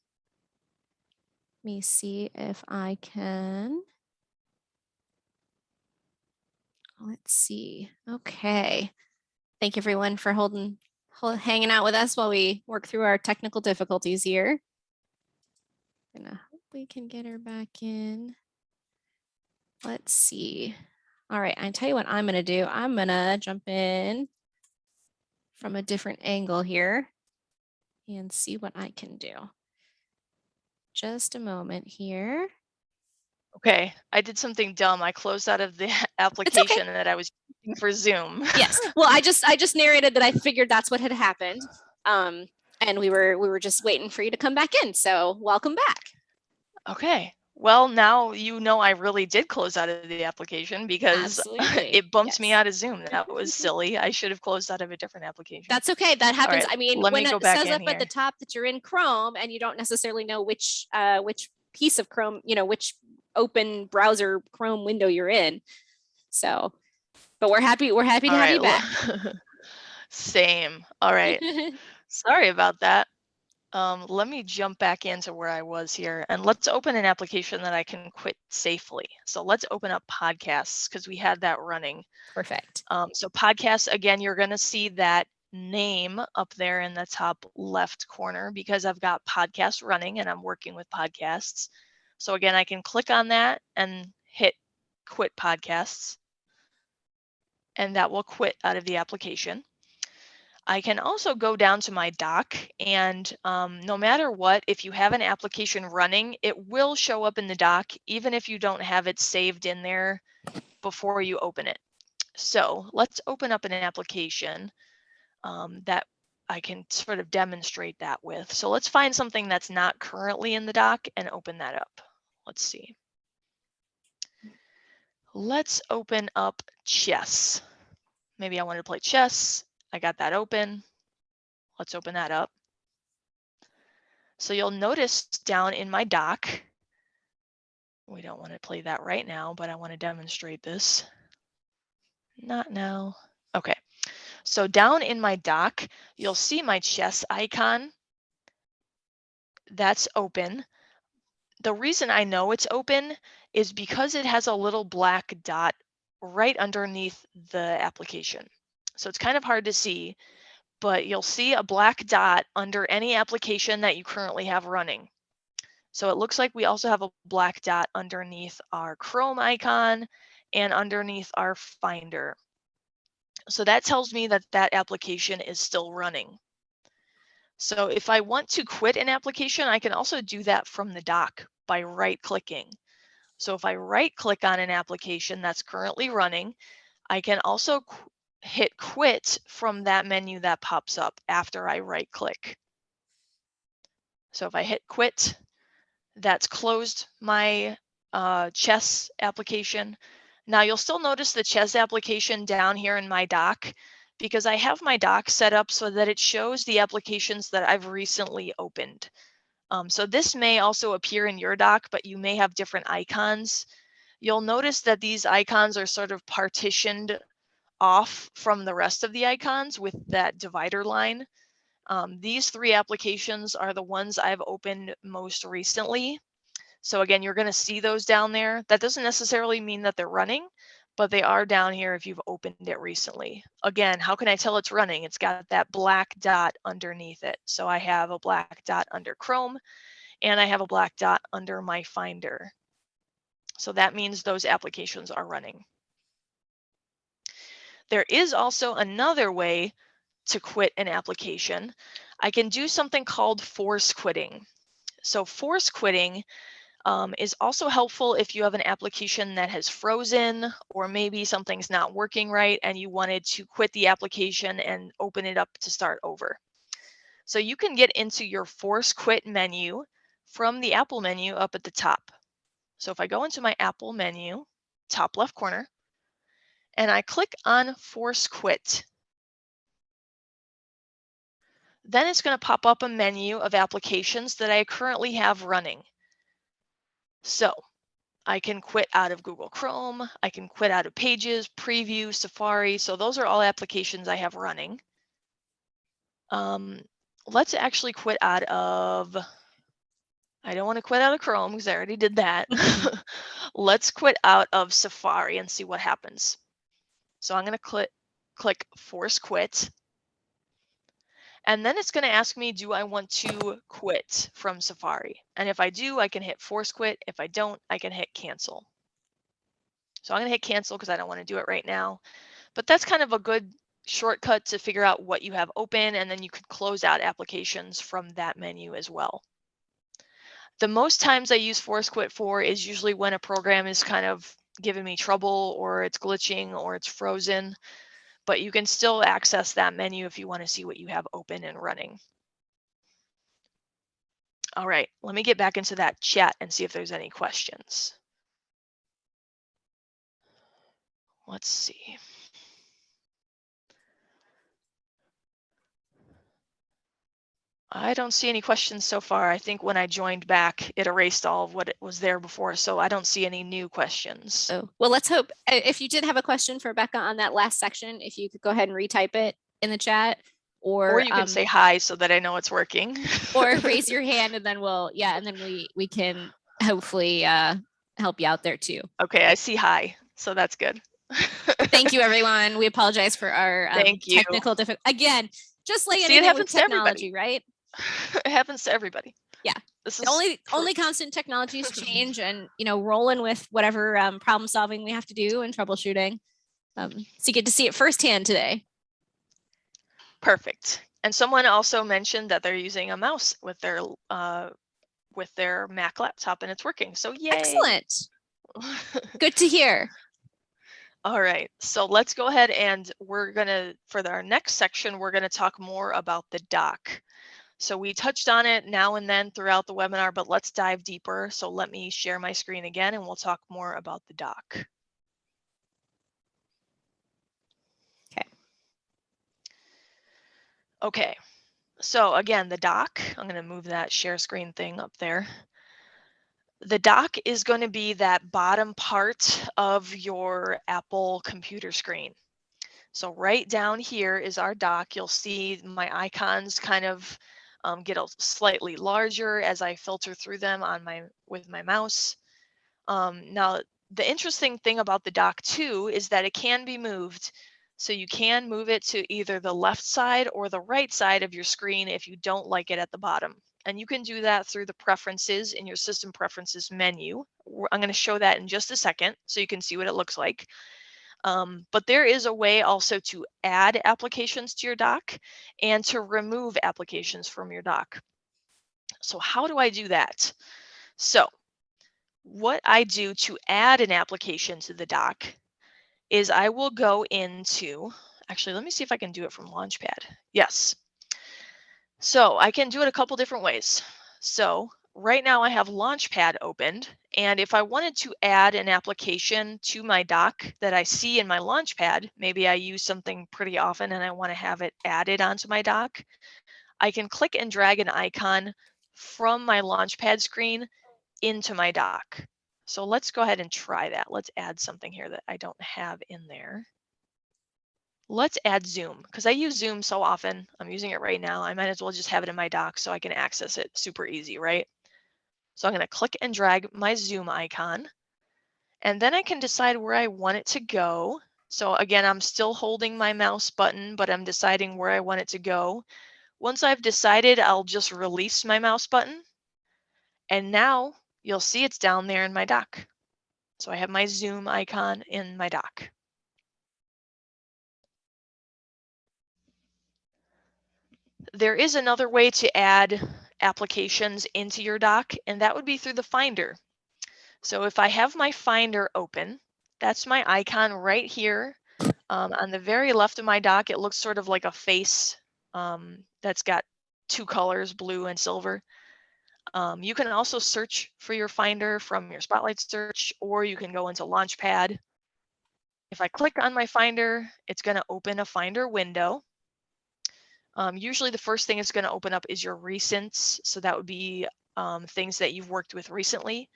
Let me see if I can. Let's see. Okay. Thank you everyone for hanging out with us while we work through our technical difficulties here. And I hope we can get her back in. Let's see. All right, I tell you what I'm gonna do. I'm gonna jump in from a different angle here and see what I can do. Just a moment here. okay, I did something dumb. I closed out of the application that I was using for Zoom. Yes. Well, I just narrated that I figured that's what had happened. And we were just waiting for you to come back in. So welcome back. Okay. Well, now you know I really did close out of the application because it bumped me out of Zoom. That was silly. I should have closed out of a different application. That's okay. That happens. Right, I mean, when it says up at the top that you're in Chrome and you don't necessarily know which piece of Chrome, which open browser Chrome window you're in. So, but we're happy to have you back. Same. All right. Sorry about that. Let me jump back into where I was here and let's open an application that I can quit safely. So let's open up podcasts because we had that running. Perfect. So podcasts, again, you're going to see that name up there in the top left corner because I've got podcasts running and I'm working with podcasts. So again, I can click on that and hit quit podcasts and that will quit out of the application. I can also go down to my dock and no matter what, if you have an application running, it will show up in the dock, even if you don't have it saved in there before you open it. So let's open up an application that I can sort of demonstrate that with. So let's find something that's not currently in the dock and open that up. Let's see. Let's open up chess. Maybe I wanted to play chess. I got that open. Let's open that up. So you'll notice down in my dock, we don't want to play that right now, but I want to demonstrate this. Not now. Okay. So down in my dock, you'll see my chess icon. That's open. The reason I know it's open is because it has a little black dot right underneath the application. So it's kind of hard to see, but you'll see a black dot under any application that you currently have running. So it looks like we also have a black dot underneath our Chrome icon and underneath our Finder. So that tells me that that application is still running. So if I want to quit an application, I can also do that from the dock by right-clicking. So if I right-click on an application that's currently running, I can also hit quit from that menu that pops up after I right-click. So if I hit quit, that's closed my chess application. Now you'll still notice the chess application down here in my dock because I have my dock set up so that it shows the applications that I've recently opened. So this may also appear in your dock, but you may have different icons. You'll notice that these icons are sort of partitioned off from the rest of the icons with that divider line. These three applications are the ones I've opened most recently. So again, you're going to see those down there. That doesn't necessarily mean that they're running, but they are down here if you've opened it recently. Again, how can I tell it's running? It's got that black dot underneath it. So I have a black dot under Chrome and I have a black dot under my Finder. So that means those applications are running. There is also another way to quit an application. I can do something called force quitting. So force quitting is also helpful if you have an application that has frozen or maybe something's not working right and you wanted to quit the application and open it up to start over. So you can get into your force quit menu from the Apple menu up at the top. So if I go into my Apple menu, top left corner, and I click on force quit, then it's going to pop up a menu of applications that I currently have running. So I can quit out of Google Chrome, I can quit out of Pages, Preview, Safari. So those are all applications I have running. Let's actually quit out of, I don't want to quit out of Chrome because I already did that. Let's quit out of Safari and see what happens. So I'm going to click force quit. And then it's going to ask me, do I want to quit from Safari? And if I do, I can hit force quit. If I don't, I can hit cancel. So I'm going to hit cancel because I don't want to do it right now. But that's kind of a good shortcut to figure out what you have open, and then you could close out applications from that menu as well. The most times I use force quit for is usually when a program is kind of giving me trouble or it's glitching or it's frozen, but you can still access that menu if you want to see what you have open and running. All right, let me get back into that chat and see if there's any questions. Let's see. I don't see any questions so far. I think when I joined back, it erased all of what was there before, so I don't see any new questions. Oh, well, let's hope. If you did have a question for Becca on that last section, if you could go ahead and retype it in the chat, or you can say hi so that I know it's working. Or raise your hand, and then we can hopefully help you out there too. Okay, I see hi, so that's good. Thank you, everyone. We apologize for our technical difficulty. Again, just like anything with technology, right? It happens to everybody. Yeah. This is only constant technologies change, and rolling with whatever problem solving we have to do and troubleshooting. So you get to see it firsthand today. Perfect. And someone also mentioned that they're using a mouse with their Mac laptop and it's working. So yay. Excellent. Good to hear. All right, so let's go ahead and for our next section, we're gonna talk more about the dock. So we touched on it now and then throughout the webinar, but let's dive deeper. So let me share my screen again and we'll talk more about the dock. Okay, so again, the dock, I'm going to move that share screen thing up there. The dock is going to be that bottom part of your Apple computer screen. So right down here is our dock. You'll see my icons kind of get slightly larger as I filter through them with my mouse. Now, the interesting thing about the dock too is that it can be moved. So you can move it to either the left side or the right side of your screen if you don't like it at the bottom. And you can do that through the preferences in your system preferences menu. I'm going to show that in just a second so you can see what it looks like. But there is a way also to add applications to your dock and to remove applications from your dock. So how do I do that? So what I do to add an application to the dock is I will go into, actually, let me see if I can do it from Launchpad. Yes. So I can do it a couple different ways. So right now I have Launchpad opened, and if I wanted to add an application to my dock that I see in my Launchpad, maybe I use something pretty often and I want to have it added onto my dock, I can click and drag an icon from my Launchpad screen into my dock. So let's go ahead and try that. Let's add something here that I don't have in there. Let's add Zoom because I use Zoom so often. I'm using it right now. I might as well just have it in my dock so I can access it super easy, right? So I'm going to click and drag my Zoom icon, and then I can decide where I want it to go. So again, I'm still holding my mouse button, but I'm deciding where I want it to go. Once I've decided, I'll just release my mouse button, and now you'll see it's down there in my dock. So I have my Zoom icon in my dock. There is another way to add applications into your dock, and that would be through the Finder. So if I have my Finder open, that's my icon right here. On the very left of my dock, it looks sort of like a face that's got two colors, blue and silver. You can also search for your Finder from your Spotlight search, or you can go into Launchpad. If I click on my Finder, it's going to open a Finder window. Usually the first thing it's going to open up is your recents. So that would be things that you've worked with recently.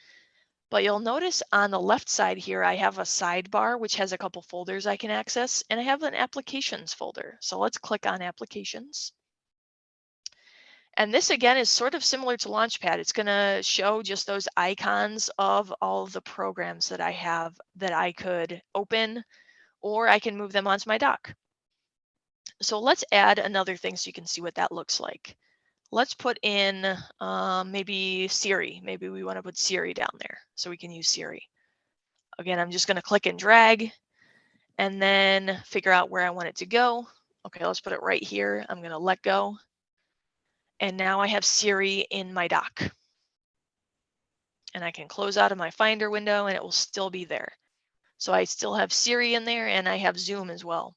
But you'll notice on the left side here, I have a sidebar, which has a couple folders I can access, and I have an applications folder. So let's click on applications. And this again is sort of similar to Launchpad. It's going to show just those icons of all of the programs that I have that I could open, or I can move them onto my dock. So let's add another thing so you can see what that looks like. Let's put in maybe Siri. Maybe we want to put Siri down there so we can use Siri. Again, I'm just going to click and drag and then figure out where I want it to go. Okay, let's put it right here. I'm going to let go. And now I have Siri in my dock. And I can close out of my Finder window and it will still be there. So I still have Siri in there and I have Zoom as well.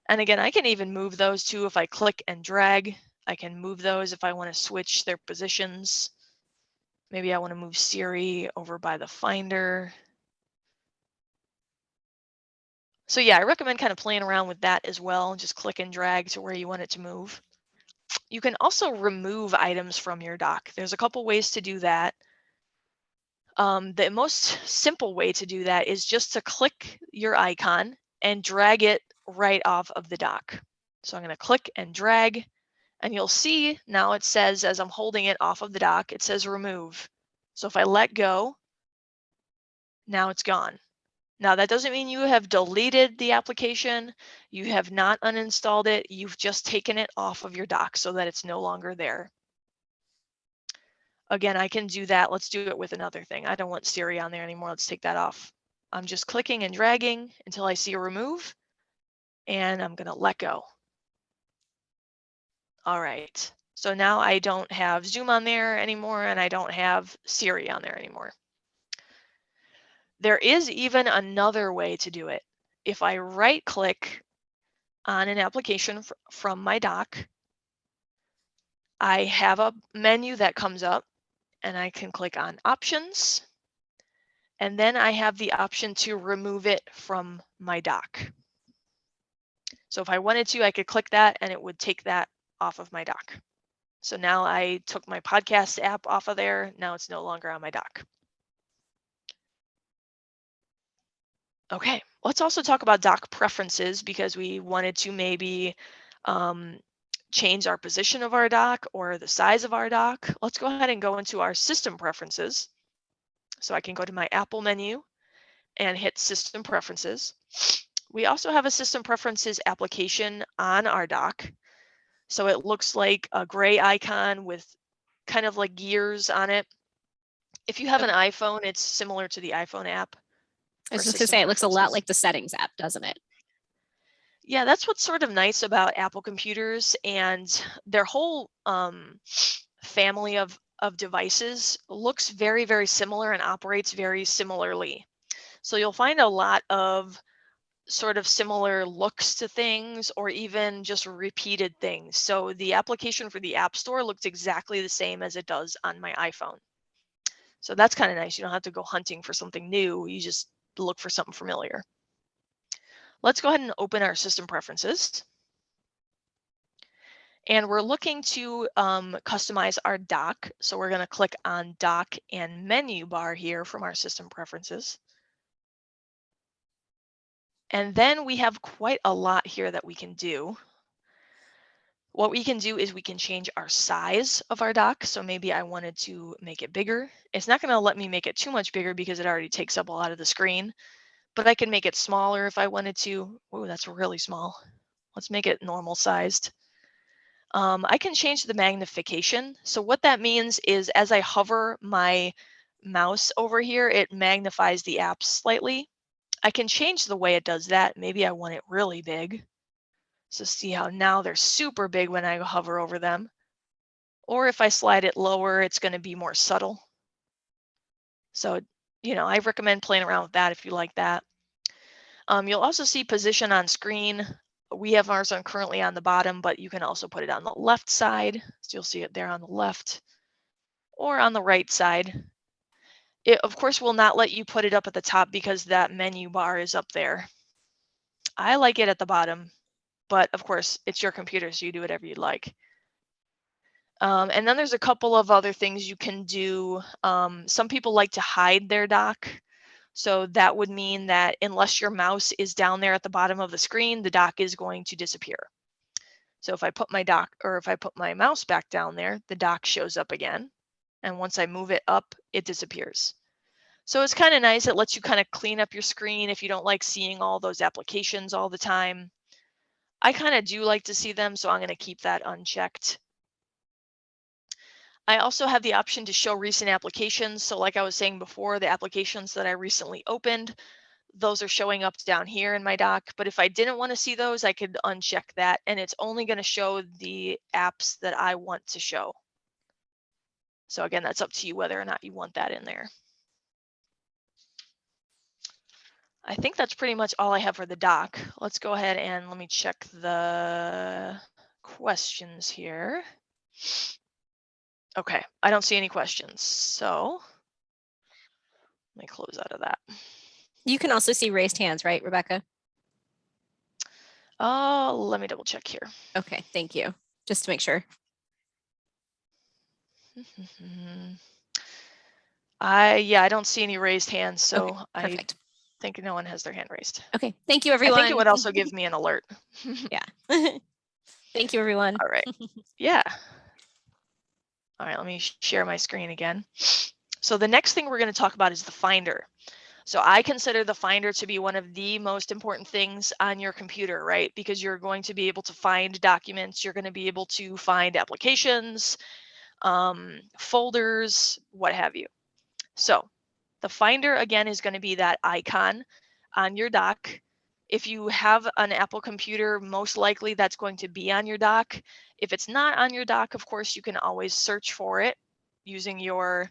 And again, I can even move those too if I click and drag. I can move those if I want to switch their positions. Maybe I want to move Siri over by the Finder. So yeah, I recommend kind of playing around with that as well. Just click and drag to where you want it to move. You can also remove items from your dock. There's a couple ways to do that. The most simple way to do that is just to click your icon and drag it right off of the dock. So I'm going to click and drag, and you'll see now it says, as I'm holding it off of the dock, it says remove. So if I let go, now it's gone. Now that doesn't mean you have deleted the application, you have not uninstalled it, you've just taken it off of your dock so that it's no longer there. Again, I can do that. Let's do it with another thing. I don't want Siri on there anymore. Let's take that off. I'm just clicking and dragging until I see a remove, and I'm gonna let go. All right, so now I don't have Zoom on there anymore, and I don't have Siri on there anymore. There is even another way to do it. If I right click on an application from my dock, I have a menu that comes up and I can click on options. And then I have the option to remove it from my dock. So if I wanted to, I could click that and it would take that off of my dock. So now I took my podcast app off of there. Now it's no longer on my dock. Okay, let's also talk about dock preferences because we wanted to maybe change our position of our dock or the size of our dock, let's go ahead and go into our system preferences. So I can go to my Apple menu and hit System Preferences. We also have a System Preferences application on our dock. So it looks like a gray icon with kind of like gears on it. If you have an iPhone, it's similar to the iPhone app. I was just gonna say, it looks a lot like the settings app, doesn't it? Yeah, that's what's sort of nice about Apple computers, and their whole family of devices looks very, very similar and operates very similarly. So you'll find a lot of sort of similar looks to things, or even just repeated things. So the application for the App Store looks exactly the same as it does on my iPhone. So that's kind of nice. You don't have to go hunting for something new. You just look for something familiar. Let's go ahead and open our system preferences. And we're looking to customize our dock. So we're going to click on Dock and Menu Bar here from our system preferences. And then we have quite a lot here that we can do. What we can do is we can change our size of our dock. So maybe I wanted to make it bigger. It's not going to let me make it too much bigger because it already takes up a lot of the screen. But I can make it smaller if I wanted to. Oh, that's really small. Let's make it normal sized. I can change the magnification. So what that means is as I hover my mouse over here, it magnifies the apps slightly. I can change the way it does that. Maybe I want it really big. So see how now they're super big when I hover over them. Or if I slide it lower, it's going to be more subtle. So, I recommend playing around with that if you like that. You'll also see position on screen. We have ours currently on the bottom, but you can also put it on the left side. So you'll see it there on the left or on the right side. It, of course, will not let you put it up at the top because that menu bar is up there. I like it at the bottom, but of course, it's your computer, so you do whatever you'd like. And then there's a couple of other things you can do. Some people like to hide their dock. So that would mean that unless your mouse is down there at the bottom of the screen, the dock is going to disappear. So if I put my dock, or if I put my mouse back down there, the dock shows up again. And once I move it up, it disappears. So it's kind of nice. It lets you kind of clean up your screen if you don't like seeing all those applications all the time. I kind of do like to see them, so I'm going to keep that unchecked. I also have the option to show recent applications. So like I was saying before, the applications that I recently opened, those are showing up down here in my dock. But if I didn't want to see those, I could uncheck that, and it's only going to show the apps that I want to show. So again, that's up to you whether or not you want that in there. I think that's pretty much all I have for the dock. Let's go ahead and let me check the questions here. Okay, I don't see any questions, so let me close out of that. You can also see raised hands, right, Rebecca? Let me double check here. Okay, thank you. Just to make sure. I don't see any raised hands, so Okay, perfect. I think no one has their hand raised. Okay, thank you, everyone. I think it would also give me an alert. Yeah. Thank you, everyone. All right. Yeah. All right, let me share my screen again. So the next thing we're going to talk about is the Finder. So I consider the Finder to be one of the most important things on your computer, right? Because you're going to be able to find documents, you're going to be able to find applications, folders, what have you. So the Finder, again, is going to be that icon on your dock. If you have an Apple computer, most likely that's going to be on your dock. If it's not on your dock, of course, you can always search for it using your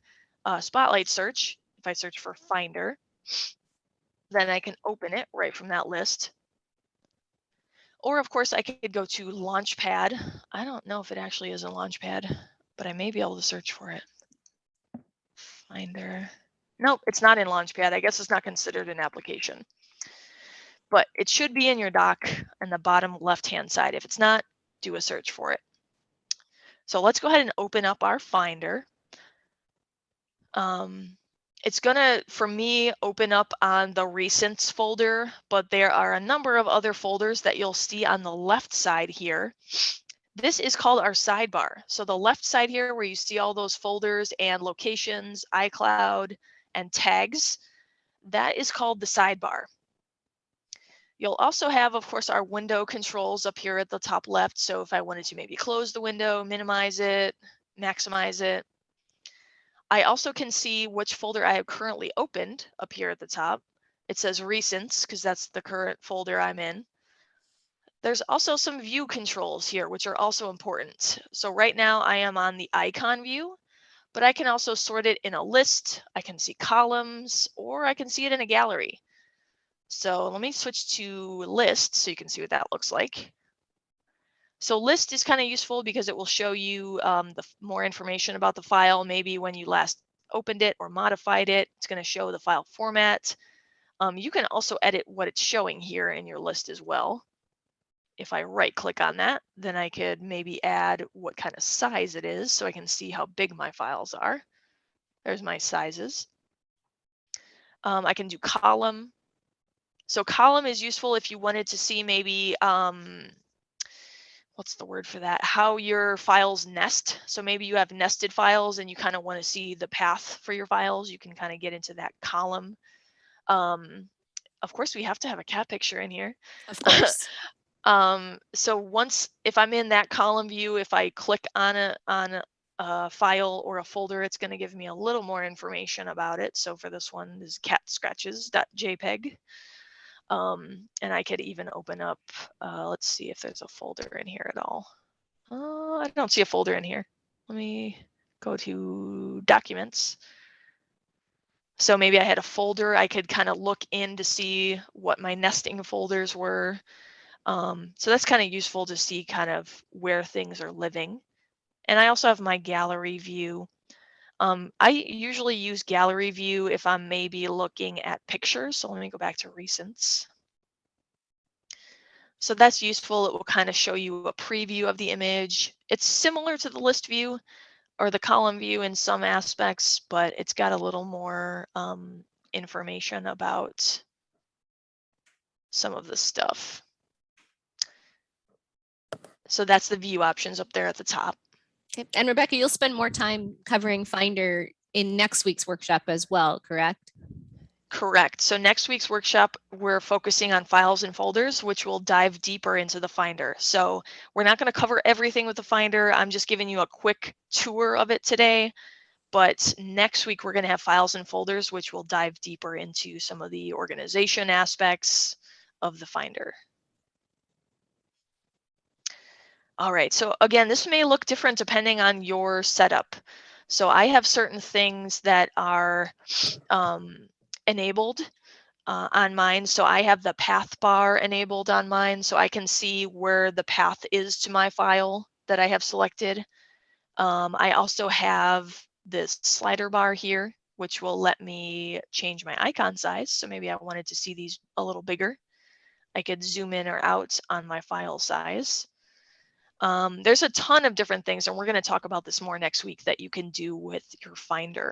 Spotlight search. If I search for Finder, then I can open it right from that list. Or of course I could go to Launchpad. I don't know if it actually is a Launchpad, but I may be able to search for it. Finder. Nope, it's not in Launchpad. I guess it's not considered an application. But it should be in your dock on the bottom left-hand side. If it's not, do a search for it. So let's go ahead and open up our Finder. It's gonna, for me, open up on the Recents folder, but there are a number of other folders that you'll see on the left side here This is called our sidebar. So the left side here where you see all those folders and locations, iCloud, and tags, that is called the sidebar. You'll also have, of course, our window controls up here at the top left. So if I wanted to maybe close the window, minimize it, maximize it. I also can see which folder I have currently opened up here at the top. It says recents because that's the current folder I'm in. There's also some view controls here, which are also important. So right now I am on the icon view, but I can also sort it in a list. I can see columns, or I can see it in a gallery. So let me switch to list so you can see what that looks like. So list is kind of useful because it will show you more information about the file, maybe when you last opened it or modified it. It's going to show the file format. You can also edit what it's showing here in your list as well. If I right click on that, then I could maybe add what kind of size it is so I can see how big my files are. There's my sizes. I can do column. So column is useful if you wanted to see maybe, what's the word for that? How your files nest. So maybe you have nested files and you kind of want to see the path for your files. You can kind of get into that column. Of course, we have to have a cat picture in here. Of course. So if I'm in that column view, if I click on a file or a folder, it's going to give me a little more information about it. So for this one, this is catscratches.jpg. And I could even open up, let's see if there's a folder in here at all. I don't see a folder in here. Let me go to documents. So maybe I had a folder, I could kind of look in to see what my nesting folders were. So that's kind of useful to see kind of where things are living. And I also have my gallery view. I usually use gallery view if I'm maybe looking at pictures. So let me go back to recents. So that's useful. It will kind of show you a preview of the image. It's similar to the list view or the column view in some aspects, but it's got a little more information about some of the stuff. So that's the view options up there at the top. Okay. And Rebecca, you'll spend more time covering Finder in next week's workshop as well, correct? Correct. So next week's workshop, we're focusing on files and folders, which will dive deeper into the Finder. So we're not going to cover everything with the Finder. I'm just giving you a quick tour of it today. But next week, we're going to have files and folders, which will dive deeper into some of the organization aspects of the Finder. All right, so again, this may look different depending on your setup. So I have certain things that are enabled on mine. So I have the path bar enabled on mine, so I can see where the path is to my file that I have selected. I also have this slider bar here, which will let me change my icon size. So maybe I wanted to see these a little bigger. I could zoom in or out on my file size. There's a ton of different things, and we're going to talk about this more next week that you can do with your Finder.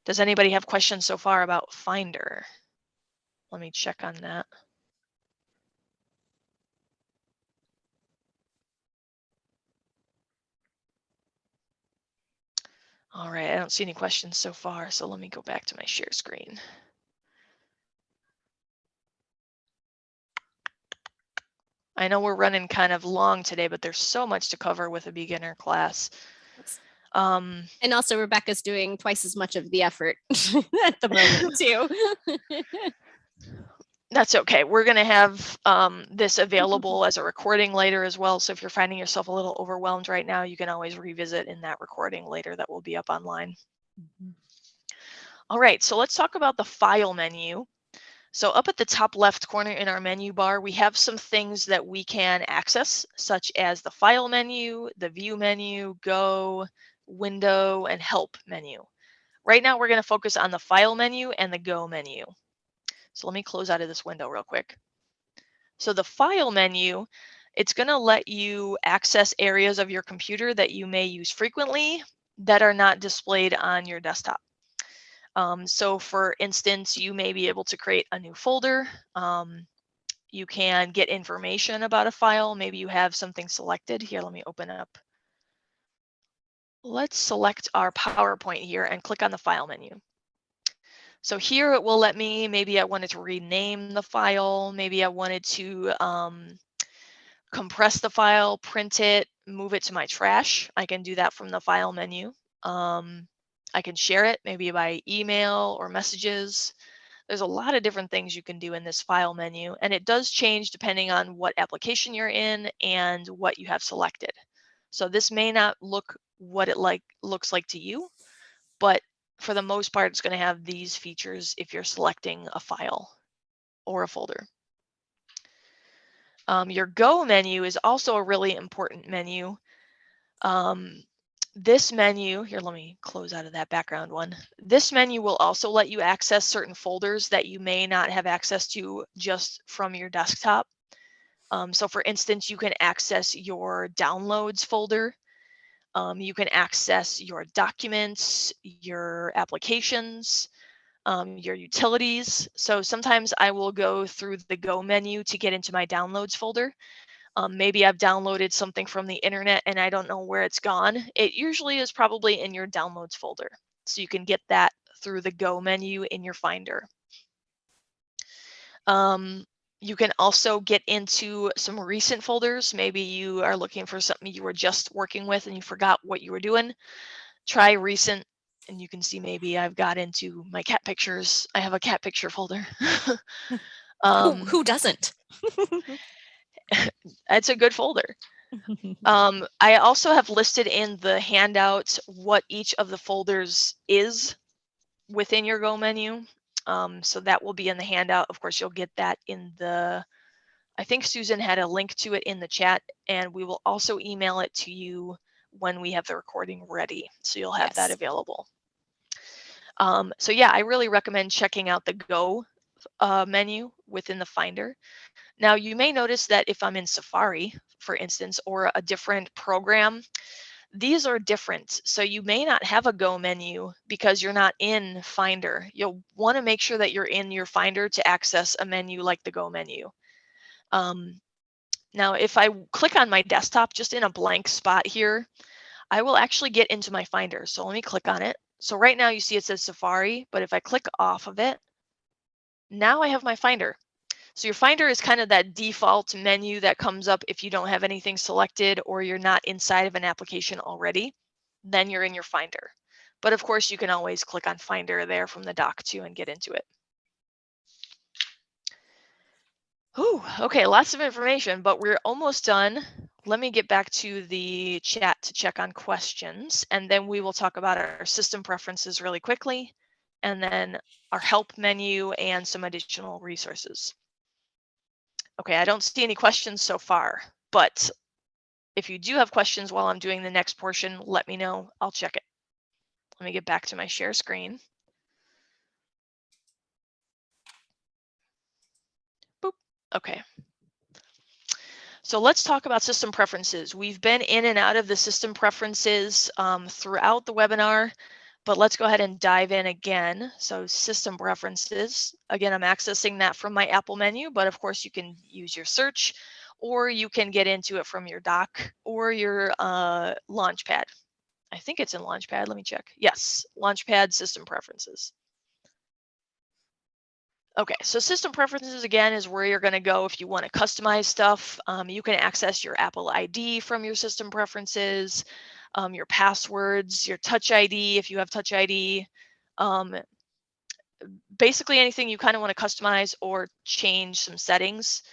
Does anybody have questions so far about Finder? Let me check on that. All right, I don't see any questions so far, so let me go back to my share screen. I know we're running kind of long today, but there's so much to cover with a beginner class. And also Rebecca's doing twice as much of the effort at the moment too. That's okay. We're going to have this available as a recording later as well. So if you're finding yourself a little overwhelmed right now, you can always revisit in that recording later that will be up online. All right, so let's talk about the file menu. So up at the top left corner in our menu bar, we have some things that we can access, such as the file menu, the view menu, go, window, and help menu. Right now, we're going to focus on the file menu and the go menu. So let me close out of this window real quick. So the file menu, it's going to let you access areas of your computer that you may use frequently that are not displayed on your desktop. So for instance, you may be able to create a new folder. You can get information about a file. Maybe you have something selected. Here, let me open up. Let's select our PowerPoint here and click on the File menu. So here it will let me, maybe I wanted to rename the file. Maybe I wanted to compress the file, print it, move it to my trash. I can do that from the File menu. I can share it maybe by email or messages. There's a lot of different things you can do in this File menu, and it does change depending on what application you're in and what you have selected. So this may not look what it looks like to you, but for the most part, it's going to have these features if you're selecting a file or a folder. Your Go menu is also a really important menu. This menu, here, let me close out of that background one. This menu will also let you access certain folders that you may not have access to just from your desktop. So for instance, you can access your downloads folder. You can access your documents, your applications, your utilities. So sometimes I will go through the Go menu to get into my downloads folder. Maybe I've downloaded something from the internet and I don't know where it's gone. It usually is probably in your downloads folder. So you can get that through the Go menu in your Finder. You can also get into some recent folders. Maybe you are looking for something you were just working with and you forgot what you were doing. Try recent, and you can see maybe I've got into my cat pictures. I have a cat picture folder. Who doesn't? It's a good folder. I also have listed in the handout what each of the folders is within your Go menu. So that will be in the handout. Of course, you'll get that in the, I think Susan had a link to it in the chat, and we will also email it to you when we have the recording ready. So you'll have that available. So yeah, I really recommend checking out the Go menu within the Finder. Now you may notice that if I'm in Safari, for instance, or a different program, these are different. So you may not have a Go menu because you're not in Finder. You'll want to make sure that you're in your Finder to access a menu like the Go menu. Now, if I click on my desktop just in a blank spot here, I will actually get into my Finder. So let me click on it. So right now you see it says Safari, but if I click off of it, now I have my Finder. So your Finder is kind of that default menu that comes up if you don't have anything selected or you're not inside of an application already, then you're in your Finder. But of course, you can always click on Finder there from the dock too and get into it. Ooh, okay, lots of information, but we're almost done. Let me get back to the chat to check on questions, and then we will talk about our system preferences really quickly, and then our help menu and some additional resources. Okay, I don't see any questions so far, but if you do have questions while I'm doing the next portion, let me know. I'll check it. Let me get back to my share screen. Boop. Okay. So let's talk about system preferences. We've been in and out of the system preferences throughout the webinar, but let's go ahead and dive in again. So system preferences, again, I'm accessing that from my Apple menu, but of course you can use your search, or you can get into it from your dock or your Launchpad. I think it's in Launchpad, let me check. Yes, Launchpad system preferences. Okay, so system preferences again is where you're going to go if you want to customize stuff. You can access your Apple ID from your system preferences, your passwords, your Touch ID if you have Touch ID. Basically anything you kind of want to customize or change some settings,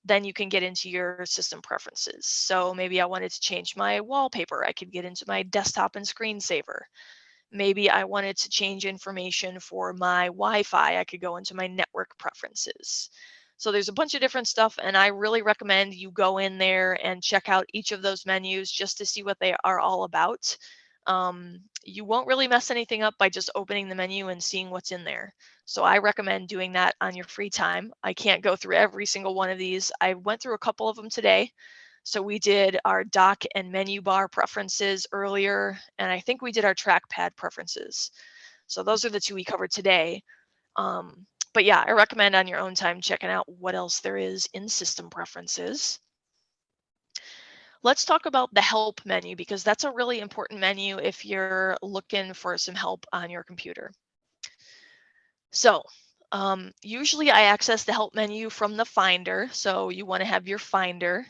then you can get into your system preferences. So maybe I wanted to change my wallpaper. I could get into my desktop and screensaver. Maybe I wanted to change information for my Wi-Fi. I could go into my network preferences. So there's a bunch of different stuff, and I really recommend you go in there and check out each of those menus just to see what they are all about. You won't really mess anything up by just opening the menu and seeing what's in there. So I recommend doing that on your free time. I can't go through every single one of these. I went through a couple of them today. So we did our dock and menu bar preferences earlier, and I think we did our trackpad preferences. So those are the two we covered today. But yeah, I recommend on your own time checking out what else there is in system preferences. Let's talk about the help menu, because that's a really important menu if you're looking for some help on your computer. So usually I access the help menu from the Finder. So you want to have your Finder.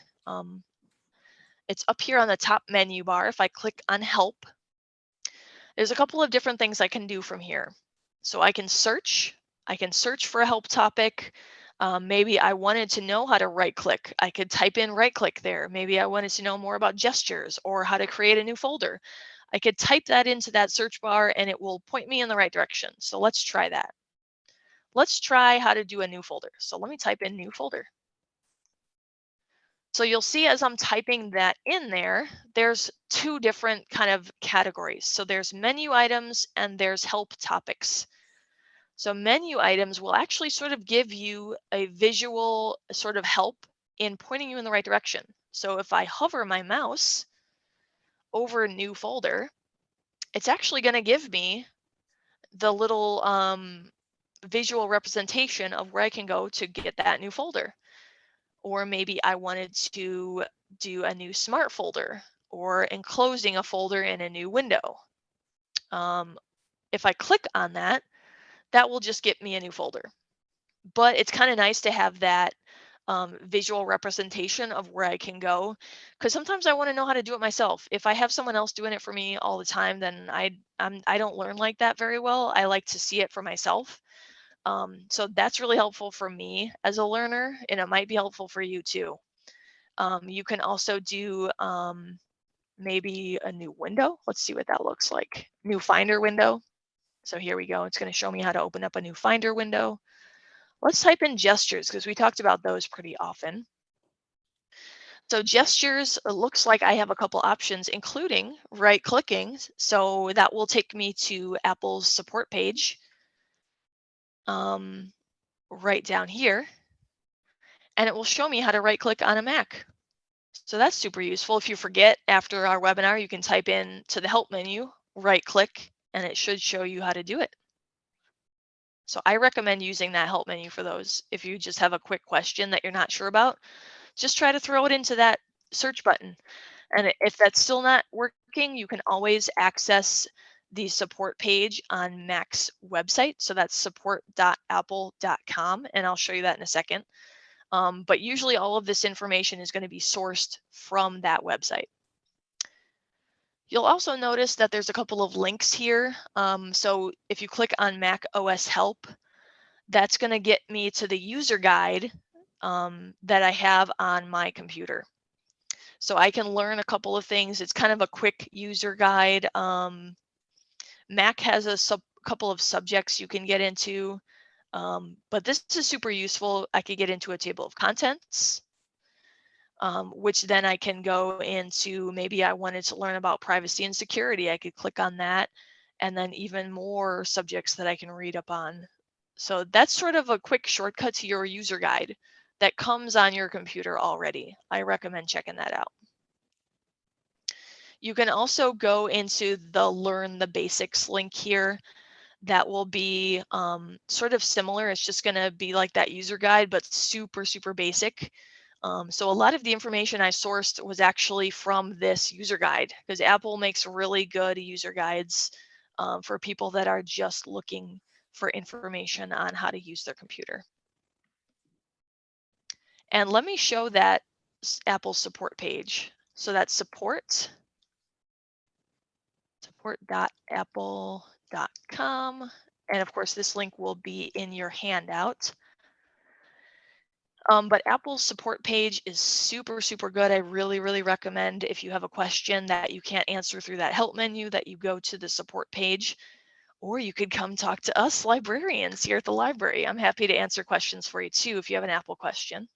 It's up here on the top menu bar. If I click on help, there's a couple of different things I can do from here. So I can search for a help topic. Maybe I wanted to know how to right click. I could type in right click there. Maybe I wanted to know more about gestures or how to create a new folder. I could type that into that search bar and it will point me in the right direction. So let's try that. Let's try how to do a new folder. So let me type in new folder. So you'll see as I'm typing that in there, there's two different kind of categories. So there's menu items and there's help topics. So menu items will actually sort of give you a visual sort of help in pointing you in the right direction. So if I hover my mouse over new folder, it's actually going to give me the little visual representation of where I can go to get that new folder. Or maybe I wanted to do a new smart folder or enclosing a folder in a new window. If I click on that, that will just get me a new folder. But it's kind of nice to have that visual representation of where I can go, because sometimes I want to know how to do it myself. If I have someone else doing it for me all the time, then I don't learn like that very well. I like to see it for myself. So that's really helpful for me as a learner, and it might be helpful for you too. You can also do maybe a new window. Let's see what that looks like. New Finder window. So here we go. It's going to show me how to open up a new Finder window. Let's type in gestures, because we talked about those pretty often. So gestures, it looks like I have a couple options, including right clicking. So that will take me to Apple's support page right down here. And it will show me how to right click on a Mac. So that's super useful. If you forget after our webinar, you can type in to the help menu, right click, and it should show you how to do it. So I recommend using that help menu for those. If you just have a quick question that you're not sure about, just try to throw it into that search button. And if that's still not working, you can always access the support page on Mac's website. So that's support.apple.com, and I'll show you that in a second. But usually all of this information is going to be sourced from that website. You'll also notice that there's a couple of links here. So if you click on Mac OS Help, that's going to get me to the user guide that I have on my computer. So I can learn a couple of things. It's kind of a quick user guide. Mac has a couple of subjects you can get into, but this is super useful. I could get into a table of contents, which then I can go into, maybe I wanted to learn about privacy and security. I could click on that, and then even more subjects that I can read up on. So that's sort of a quick shortcut to your user guide that comes on your computer already. I recommend checking that out. You can also go into the Learn the Basics link here. That will be sort of similar. It's just going to be like that user guide, but super, super basic. So a lot of the information I sourced was actually from this user guide, because Apple makes really good user guides for people that are just looking for information on how to use their computer. And let me show that Apple support page. So that's support.apple.com. And of course, this link will be in your handout. But Apple's support page is super, super good. I really, really recommend, if you have a question that you can't answer through that help menu, that you go to the support page, or you could come talk to us librarians here at the library. I'm happy to answer questions for you too if you have an Apple question.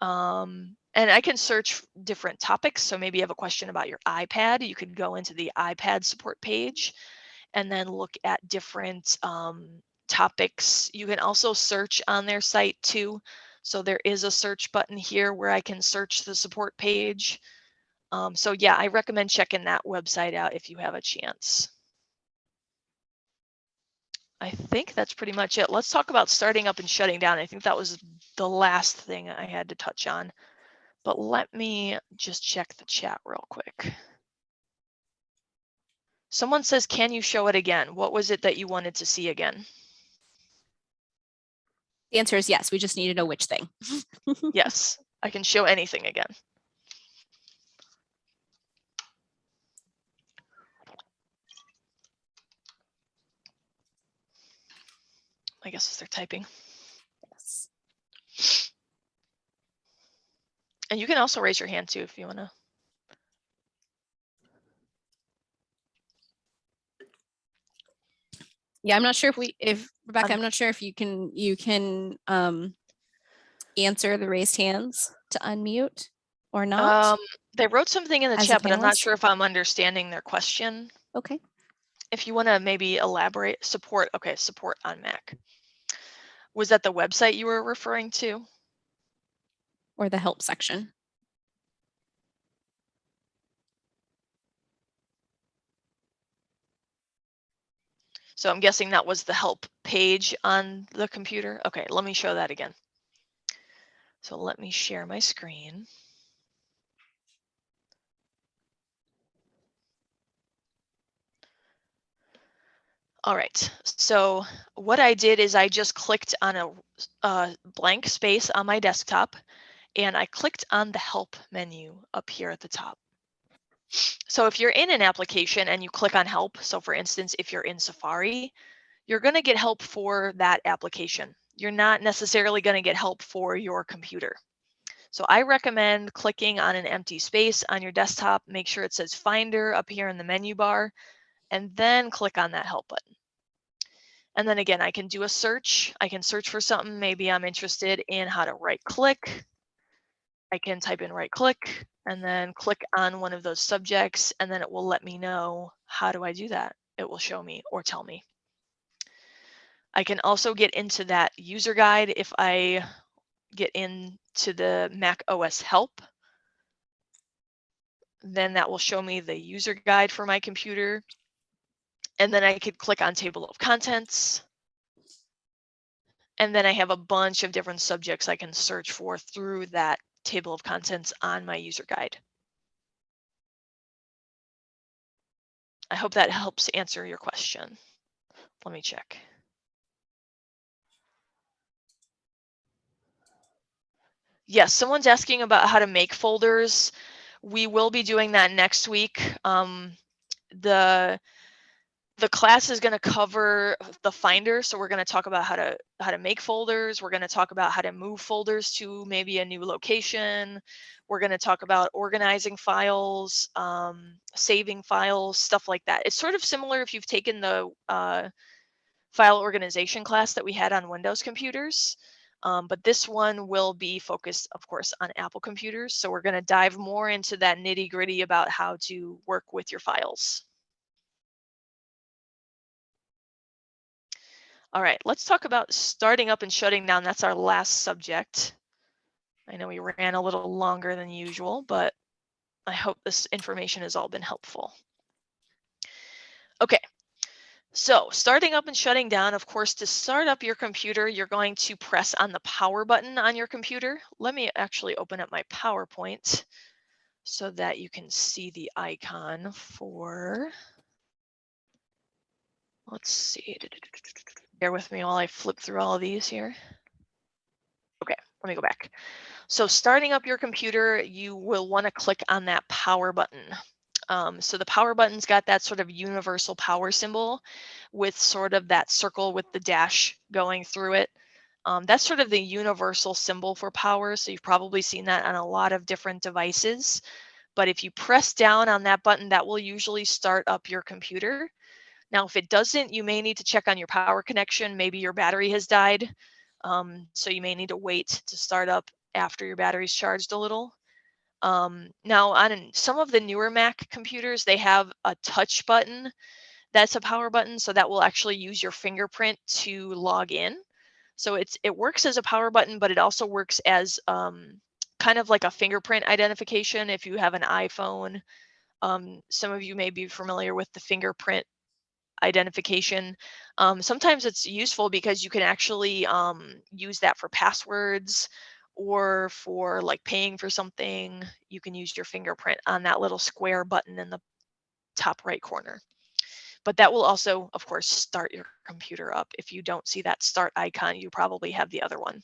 And I can search different topics. So maybe you have a question about your iPad, you could go into the iPad support page and then look at different topics. You can also search on their site too. So there is a search button here where I can search the support page. So yeah, I recommend checking that website out if you have a chance. I think that's pretty much it. Let's talk about starting up and shutting down. I think that was the last thing I had to touch on. But let me just check the chat real quick. Someone says, can you show it again? What was it that you wanted to see again? The answer is yes. We just need to know which thing. Yes, I can show anything again. I guess as they're typing. Yes. And you can also raise your hand too if you want to. Yeah, I'm not sure if Rebecca, I'm not sure if you can answer the raised hands to unmute or not. They wrote something in the As a chat, but I'm not panelist? sure if I'm understanding their question. Okay. If you want to maybe elaborate, support, okay, support on Mac. Was that the website you were referring to? Or the help section. So I'm guessing that was the help page on the computer. Okay, let me show that again. So let me share my screen. All right, so what I did is I just clicked on a blank space on my desktop, and I clicked on the help menu up here at the top. So if you're in an application and you click on help, so for instance, if you're in Safari, you're going to get help for that application. You're not necessarily going to get help for your computer. So I recommend clicking on an empty space on your desktop, make sure it says Finder up here in the menu bar, and then click on that help button. And then again, I can do a search. I can search for something. Maybe I'm interested in how to right click. I can type in right click and then click on one of those subjects, and then it will let me know how do I do that. It will show me or tell me. I can also get into that user guide if I get into the Mac OS help. Then that will show me the user guide for my computer. And then I could click on table of contents. And then I have a bunch of different subjects I can search for through that table of contents on my user guide. I hope that helps answer your question. Let me check. Yes, someone's asking about how to make folders. We will be doing that next week. The class is going to cover the Finder, so we're going to talk about how to make folders. We're going to talk about how to move folders to maybe a new location. We're going to talk about organizing files, saving files, stuff like that. It's sort of similar if you've taken the file organization class that we had on Windows computers. But this one will be focused, of course, on Apple computers. So we're going to dive more into that nitty-gritty about how to work with your files. All right, let's talk about starting up and shutting down. That's our last subject. I know we ran a little longer than usual, but I hope this information has all been helpful. Okay, so starting up and shutting down, of course, to start up your computer, you're going to press on the power button on your computer. Let me actually open up my PowerPoint so that you can see the icon for, let's see, bear with me while I flip through all of these here. Okay, let me go back. So starting up your computer, you will want to click on that power button. So the power button's got that sort of universal power symbol with sort of that circle with the dash going through it. That's sort of the universal symbol for power. So you've probably seen that on a lot of different devices. But if you press down on that button, that will usually start up your computer. Now, if it doesn't, you may need to check on your power connection. Maybe your battery has died. So you may need to wait to start up after your battery's charged a little. Now, on some of the newer Mac computers, they have a touch button that's a power button, so that will actually use your fingerprint to log in. So it works as a power button, but it also works as kind of like a fingerprint identification if you have an iPhone. Some of you may be familiar with the fingerprint identification. Sometimes it's useful because you can actually use that for passwords or for like paying for something. You can use your fingerprint on that little square button in the top right corner. But that will also, of course, start your computer up. If you don't see that start icon, you probably have the other one.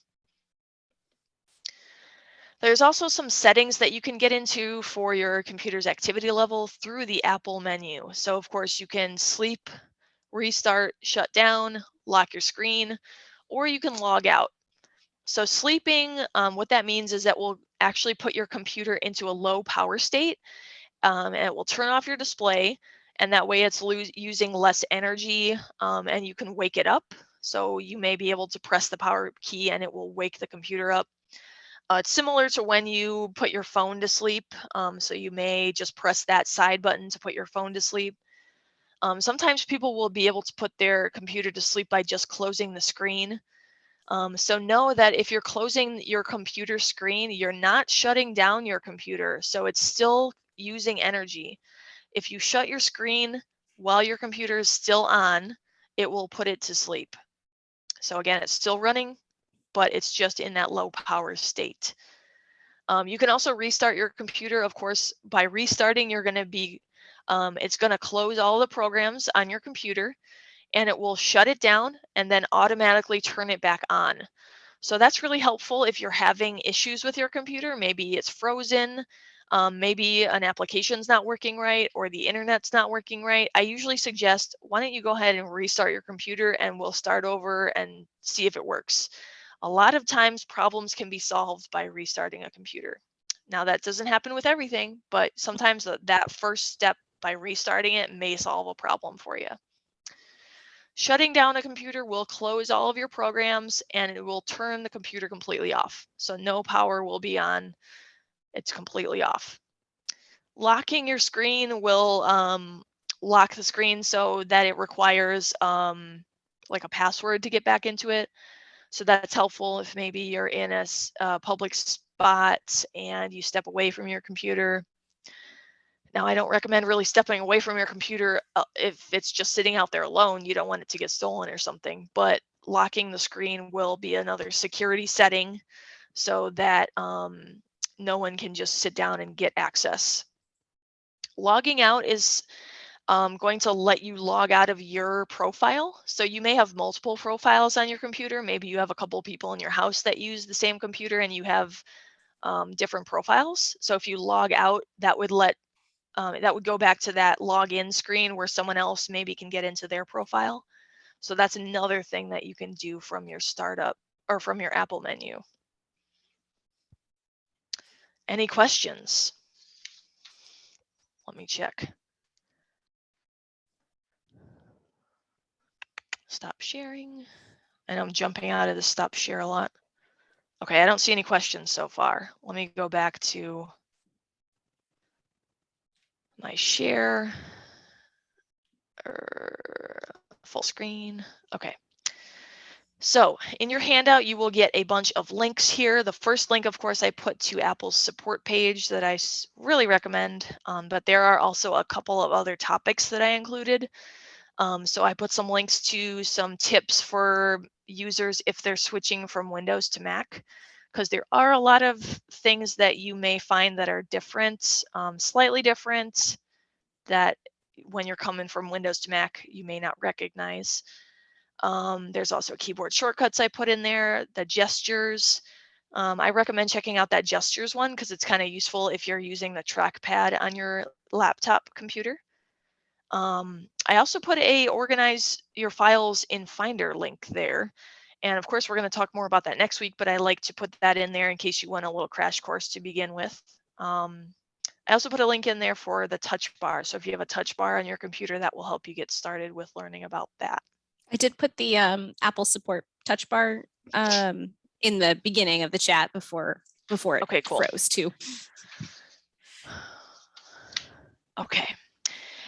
There's also some settings that you can get into for your computer's activity level through the Apple menu. So of course you can sleep, restart, shut down, lock your screen, or you can log out. So sleeping, what that means is that will actually put your computer into a low power state, and it will turn off your display, and that way it's using less energy, and you can wake it up. So you may be able to press the power key and it will wake the computer up. It's similar to when you put your phone to sleep. So you may just press that side button to put your phone to sleep. Sometimes people will be able to put their computer to sleep by just closing the screen. So know that if you're closing your computer screen, you're not shutting down your computer. So it's still using energy. If you shut your screen while your computer is still on, it will put it to sleep. So again, it's still running, but it's just in that low power state. You can also restart your computer. Of course, by restarting, you're going to be, it's going to close all the programs on your computer and it will shut it down and then automatically turn it back on. So that's really helpful if you're having issues with your computer. Maybe it's frozen, maybe an application's not working right, or the internet's not working right. I usually suggest, why don't you go ahead and restart your computer and we'll start over and see if it works. A lot of times problems can be solved by restarting a computer. Now that doesn't happen with everything, but sometimes that first step by restarting it may solve a problem for you. Shutting down a computer will close all of your programs and it will turn the computer completely off. So no power will be on, it's completely off. Locking your screen will lock the screen so that it requires like a password to get back into it. So that's helpful if maybe you're in a public spot and you step away from your computer. Now, I don't recommend really stepping away from your computer if it's just sitting out there alone. You don't want it to get stolen or something, but locking the screen will be another security setting so that no one can just sit down and get access. Logging out is going to let you log out of your profile. So you may have multiple profiles on your computer. Maybe you have a couple people in your house that use the same computer and you have different profiles. So if you log out, that would go back to that login screen where someone else maybe can get into their profile. So that's another thing that you can do from your startup or from your Apple menu. Any questions? Let me check. Stop sharing. And I'm jumping out of the stop share a lot. Okay, I don't see any questions so far. Let me go back to my share. Full screen. Okay. So in your handout, you will get a bunch of links here. The first link, of course, I put to Apple's support page that I really recommend, but there are also a couple of other topics that I included. So I put some links to some tips for users if they're switching from Windows to Mac, because there are a lot of things that you may find that are different, slightly different, that when you're coming from Windows to Mac, you may not recognize. There's also keyboard shortcuts I put in there, the gestures. I recommend checking out that gestures one because it's kind of useful if you're using the trackpad on your laptop computer. I also put a organize your files in Finder link there. And of course, we're going to talk more about that next week, but I like to put that in there in case you want a little crash course to begin with. I also put a link in there for the touch bar. So if you have a touch bar on your computer, that will help you get started with learning about that. I did put the Apple support touch bar in the beginning of the chat before it Okay, cool. froze too. Okay.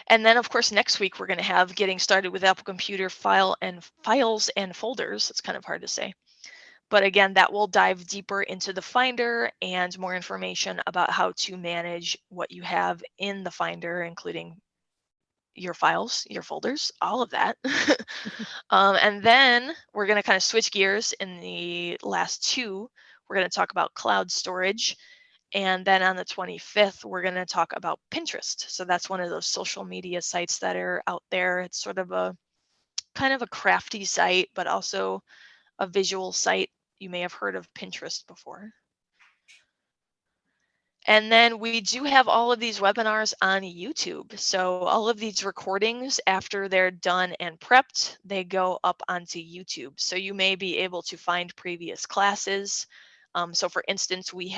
And then of course, next week, we're going to have getting started with Apple Computer files and folders. It's kind of hard to say. But again, that will dive deeper into the Finder and more information about how to manage what you have in the Finder, including your files, your folders, all of that. And then we're going to kind of switch gears in the last two. We're going to talk about cloud storage. And then on the 25th, we're going to talk about Pinterest. So that's one of those social media sites that are out there. It's sort of a kind of a crafty site, but also a visual site. You may have heard of Pinterest before. And then we do have all of these webinars on YouTube. So all of these recordings, after they're done and prepped, they go up onto YouTube. So you may be able to find previous classes. So for instance, we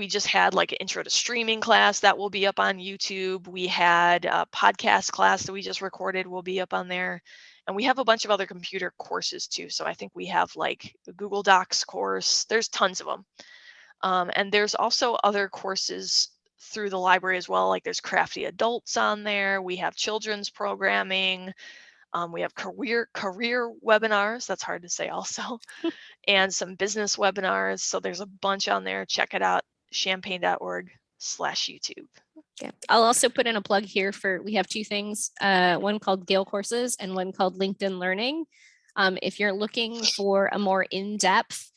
just had like an intro to streaming class that will be up on YouTube. We had a podcast class that we just recorded will be up on there. And we have a bunch of other computer courses too. So I think we have like the Google Docs course. There's tons of them. And there's also other courses through the library as well. Like there's Crafty Adults on there. We have children's programming. We have career webinars. That's hard to say also. And some business webinars. So there's a bunch on there. Check it out, champaign.org/YouTube. Yeah, I'll also put in a plug here for, we have two things, one called Gale Courses and one called LinkedIn Learning. If you're looking for a more in-depth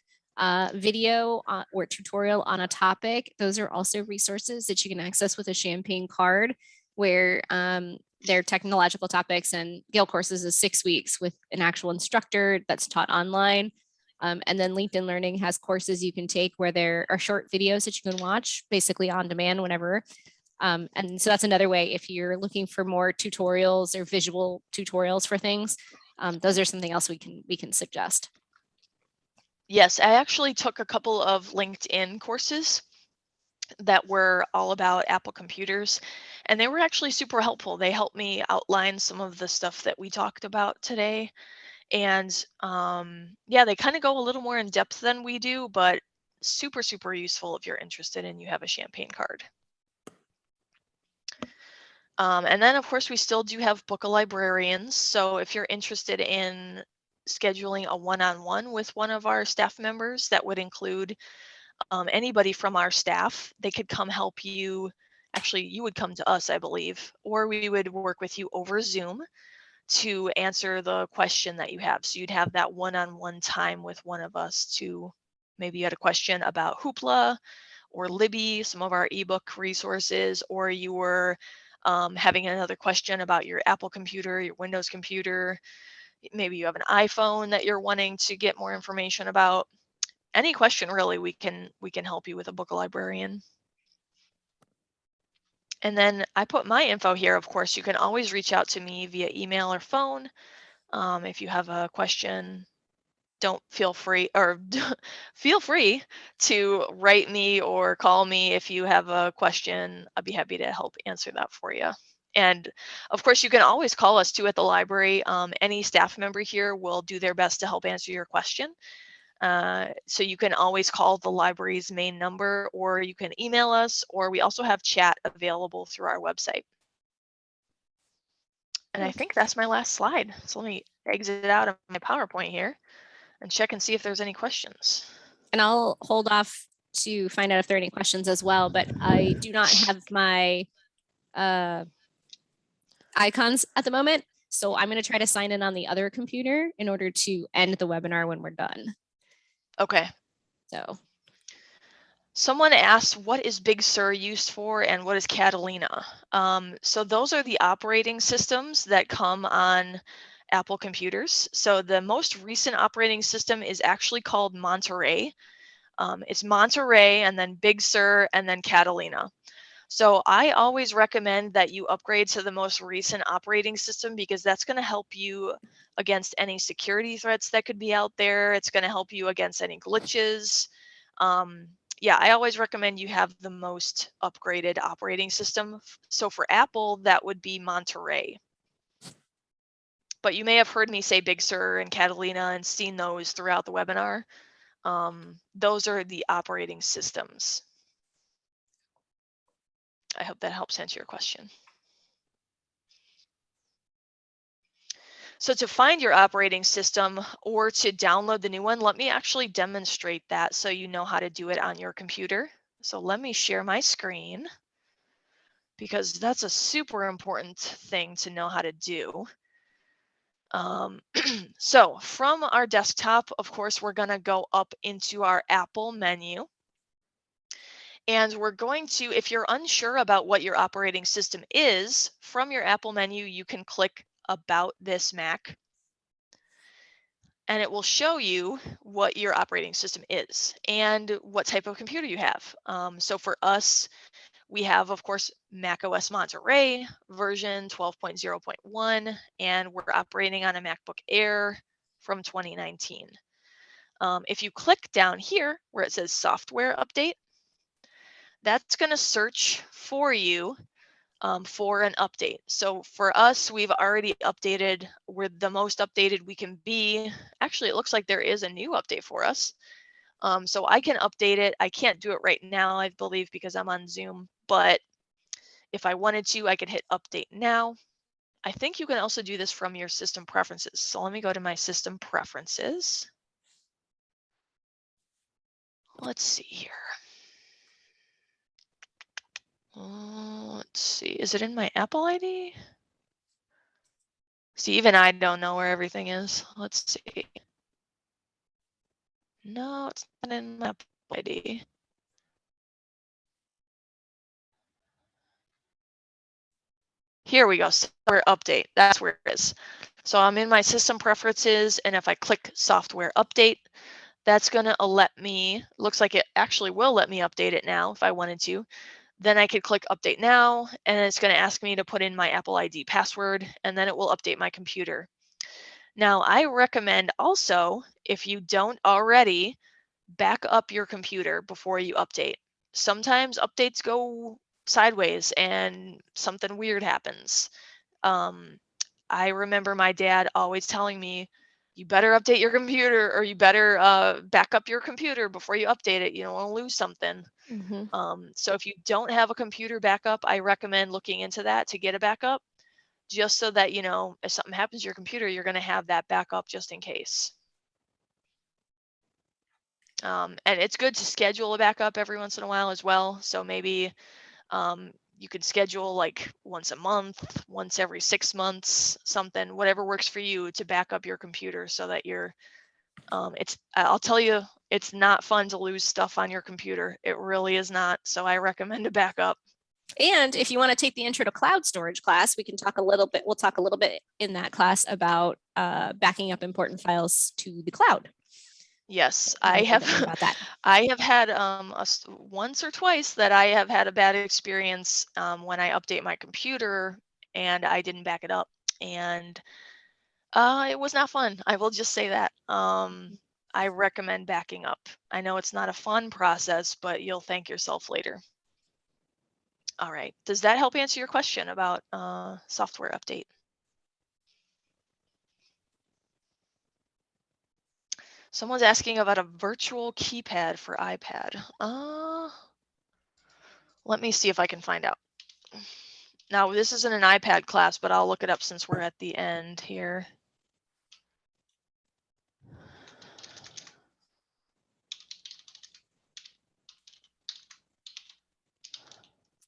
video or tutorial on a topic, those are also resources that you can access with a Champaign card, where they're technological topics, and Gale Courses is 6 weeks with an actual instructor that's taught online. And then LinkedIn Learning has courses you can take where there are short videos that you can watch basically on demand whenever. And so that's another way if you're looking for more tutorials or visual tutorials for things. Those are something else we can suggest. Yes, I actually took a couple of LinkedIn courses that were all about Apple computers, and they were actually super helpful. They helped me outline some of the stuff that we talked about today. And yeah, they kind of go a little more in depth than we do, but super, super useful if you're interested and you have a Champaign card. And then, of course, we still do have Book a Librarian. So if you're interested in scheduling a one-on-one with one of our staff members, that would include anybody from our staff. They could come help you. Actually, you would come to us, I believe, or we would work with you over Zoom to answer the question that you have. So you'd have that one-on-one time with one of us to, maybe you had a question about Hoopla or Libby, some of our ebook resources, or you were having another question about your Apple computer, your Windows computer. Maybe you have an iPhone that you're wanting to get more information about. Any question really, we can help you with a Book a Librarian. And then I put my info here. Of course, you can always reach out to me via email or phone. If you have a question, feel free to write me or call me if you have a question. I'd be happy to help answer that for you. And of course, you can always call us too at the library. Any staff member here will do their best to help answer your question. So you can always call the library's main number, or you can email us, or we also have chat available through our website. And I think that's my last slide. So let me exit out of my PowerPoint here and check and see if there's any questions. And I'll hold off to find out if there are any questions as well, but I do not have my icons at the moment. So I'm going to try to sign in on the other computer in order to end the webinar when we're done. Okay. So someone asked, what is Big Sur used for and what is Catalina? So those are the operating systems that come on Apple computers. So the most recent operating system is actually called Monterey. It's Monterey and then Big Sur and then Catalina. So I always recommend that you upgrade to the most recent operating system, because that's going to help you against any security threats that could be out there. It's going to help you against any glitches. Yeah, I always recommend you have the most upgraded operating system. So for Apple, that would be Monterey. But you may have heard me say Big Sur and Catalina and seen those throughout the webinar. Those are the operating systems. I hope that helps answer your question. So to find your operating system or to download the new one, let me actually demonstrate that so you know how to do it on your computer. So let me share my screen. because that's a super important thing to know how to do. So from our desktop, of course, we're going to go up into our Apple menu. And we're going to, if you're unsure about what your operating system is, from your Apple menu, you can click About This Mac. And it will show you what your operating system is and what type of computer you have. So for us, we have, of course, Mac OS Monterey version 12.0.1, and we're operating on a MacBook Air from 2019. If you click down here where it says Software Update, that's going to search for you for an update. So for us, we've already updated. We're the most updated we can be. Actually, it looks like there is a new update for us. So I can update it. I can't do it right now, I believe, because I'm on Zoom. But if I wanted to, I could hit Update Now. I think you can also do this from your system preferences. So let me go to my system preferences. Let's see here. Let's see. Is it in my Apple ID? See, even I don't know where everything is. Let's see. No, it's not in my Apple ID. Here we go, software update. That's where it is. So I'm in my system preferences, and if I click software update, that's going to let me, looks like it actually will let me update it now if I wanted to. Then I could click update now, and it's going to ask me to put in my Apple ID password, and then it will update my computer. Now, I recommend also, if you don't already, back up your computer before you update. Sometimes updates go sideways and something weird happens. I remember my dad always telling me, you better update your computer, or you better back up your computer before you update it. You don't want to lose something. So if you don't have a computer backup, I recommend looking into that to get a backup, just so that, you know, if something happens to your computer, you're going to have that backup just in case. And it's good to schedule a backup every once in a while as well. So maybe you could schedule like once a month, once every 6 months, something, whatever works for you, to back up your computer so that you're, I'll tell you, it's not fun to lose stuff on your computer. It really is not. So I recommend a backup. And if you want to take the intro to cloud storage class, we can talk a little bit. We'll talk a little bit in that class about backing up important files to the cloud. Yes, I have. About that. I have had once or twice that I have had a bad experience when I update my computer and I didn't back it up, and it was not fun. I will just say that. I recommend backing up. I know it's not a fun process, but you'll thank yourself later. All right. Does that help answer your question about software update? Someone's asking about a virtual keypad for iPad. Let me see if I can find out. Now, this isn't an iPad class, but I'll look it up since we're at the end here.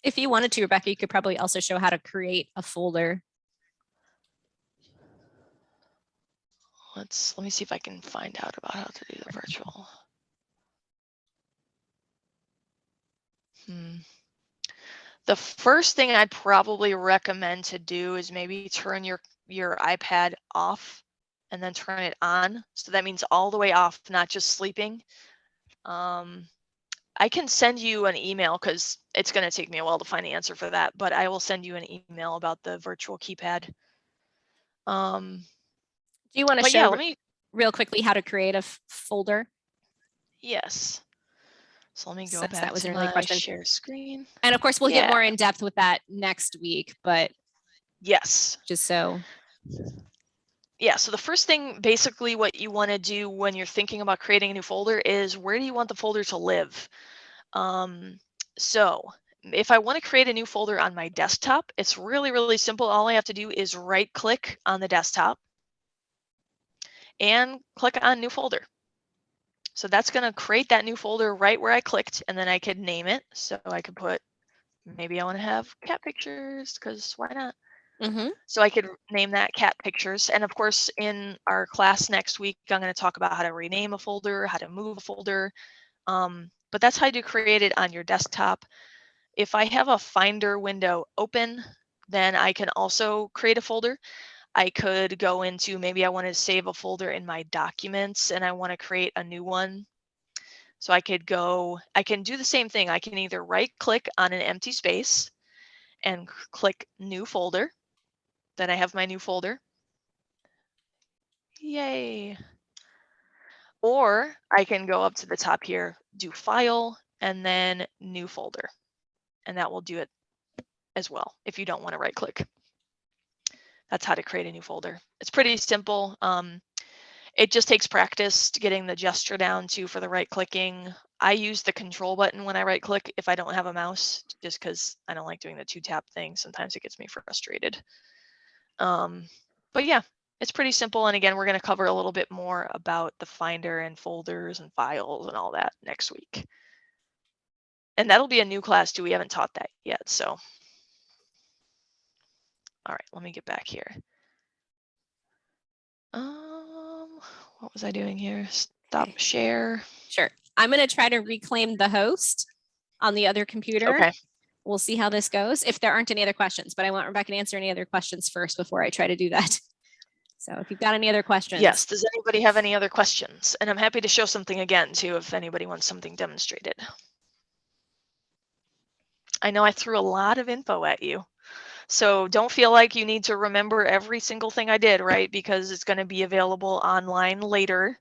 If you wanted to, Rebecca, you could probably also show how to create a folder. Let me see if I can find out about how to do the virtual. The first thing I'd probably recommend to do is maybe turn your iPad off and then turn it on. So that means all the way off, not just sleeping. I can send you an email because it's going to take me a while to find the answer for that, but I will send you an email about the virtual keypad. Do you want to show real quickly how to create a folder? Yes. So let me go back that was to my share screen. And of course, we'll get more in depth with that next week, but yes. Just so. Yeah, so the first thing, basically what you want to do when you're thinking about creating a new folder is, where do you want the folder to live? So if I want to create a new folder on my desktop, it's really, really simple. All I have to do is right click on the desktop and click on new folder. So that's going to create that new folder right where I clicked, and then I could name it. So I could put maybe I want to have cat pictures because why not? Mm-hmm. So I could name that cat pictures. And of course, in our class next week, I'm going to talk about how to rename a folder, how to move a folder. But that's how you create it on your desktop. If I have a Finder window open, then I can also create a folder. I could go into, maybe I want to save a folder in my documents and I want to create a new one. So I can do the same thing. I can either right click on an empty space and click new folder. Then I have my new folder. Yay. Or I can go up to the top here, do file, and then new folder. And that will do it as well if you don't want to right click. That's how to create a new folder. It's pretty simple. It just takes practice getting the gesture down too for the right clicking. I use the control button when I right click if I don't have a mouse, just because I don't like doing the 2-tap thing. Sometimes it gets me frustrated. But yeah, it's pretty simple. And again, we're going to cover a little bit more about the Finder and folders and files and all that next week. And that'll be a new class too. We haven't taught that yet. So, all right, let me get back here. What was I doing here? Stop share. Sure. I'm going to try to reclaim the host on the other computer. Okay. We'll see how this goes if there aren't any other questions, but I want Rebecca to answer any other questions first before I try to do that. So if you've got any other questions. Yes. Does anybody have any other questions? And I'm happy to show something again too if anybody wants something demonstrated. I know I threw a lot of info at you. So don't feel like you need to remember every single thing I did, right? Because it's going to be available online later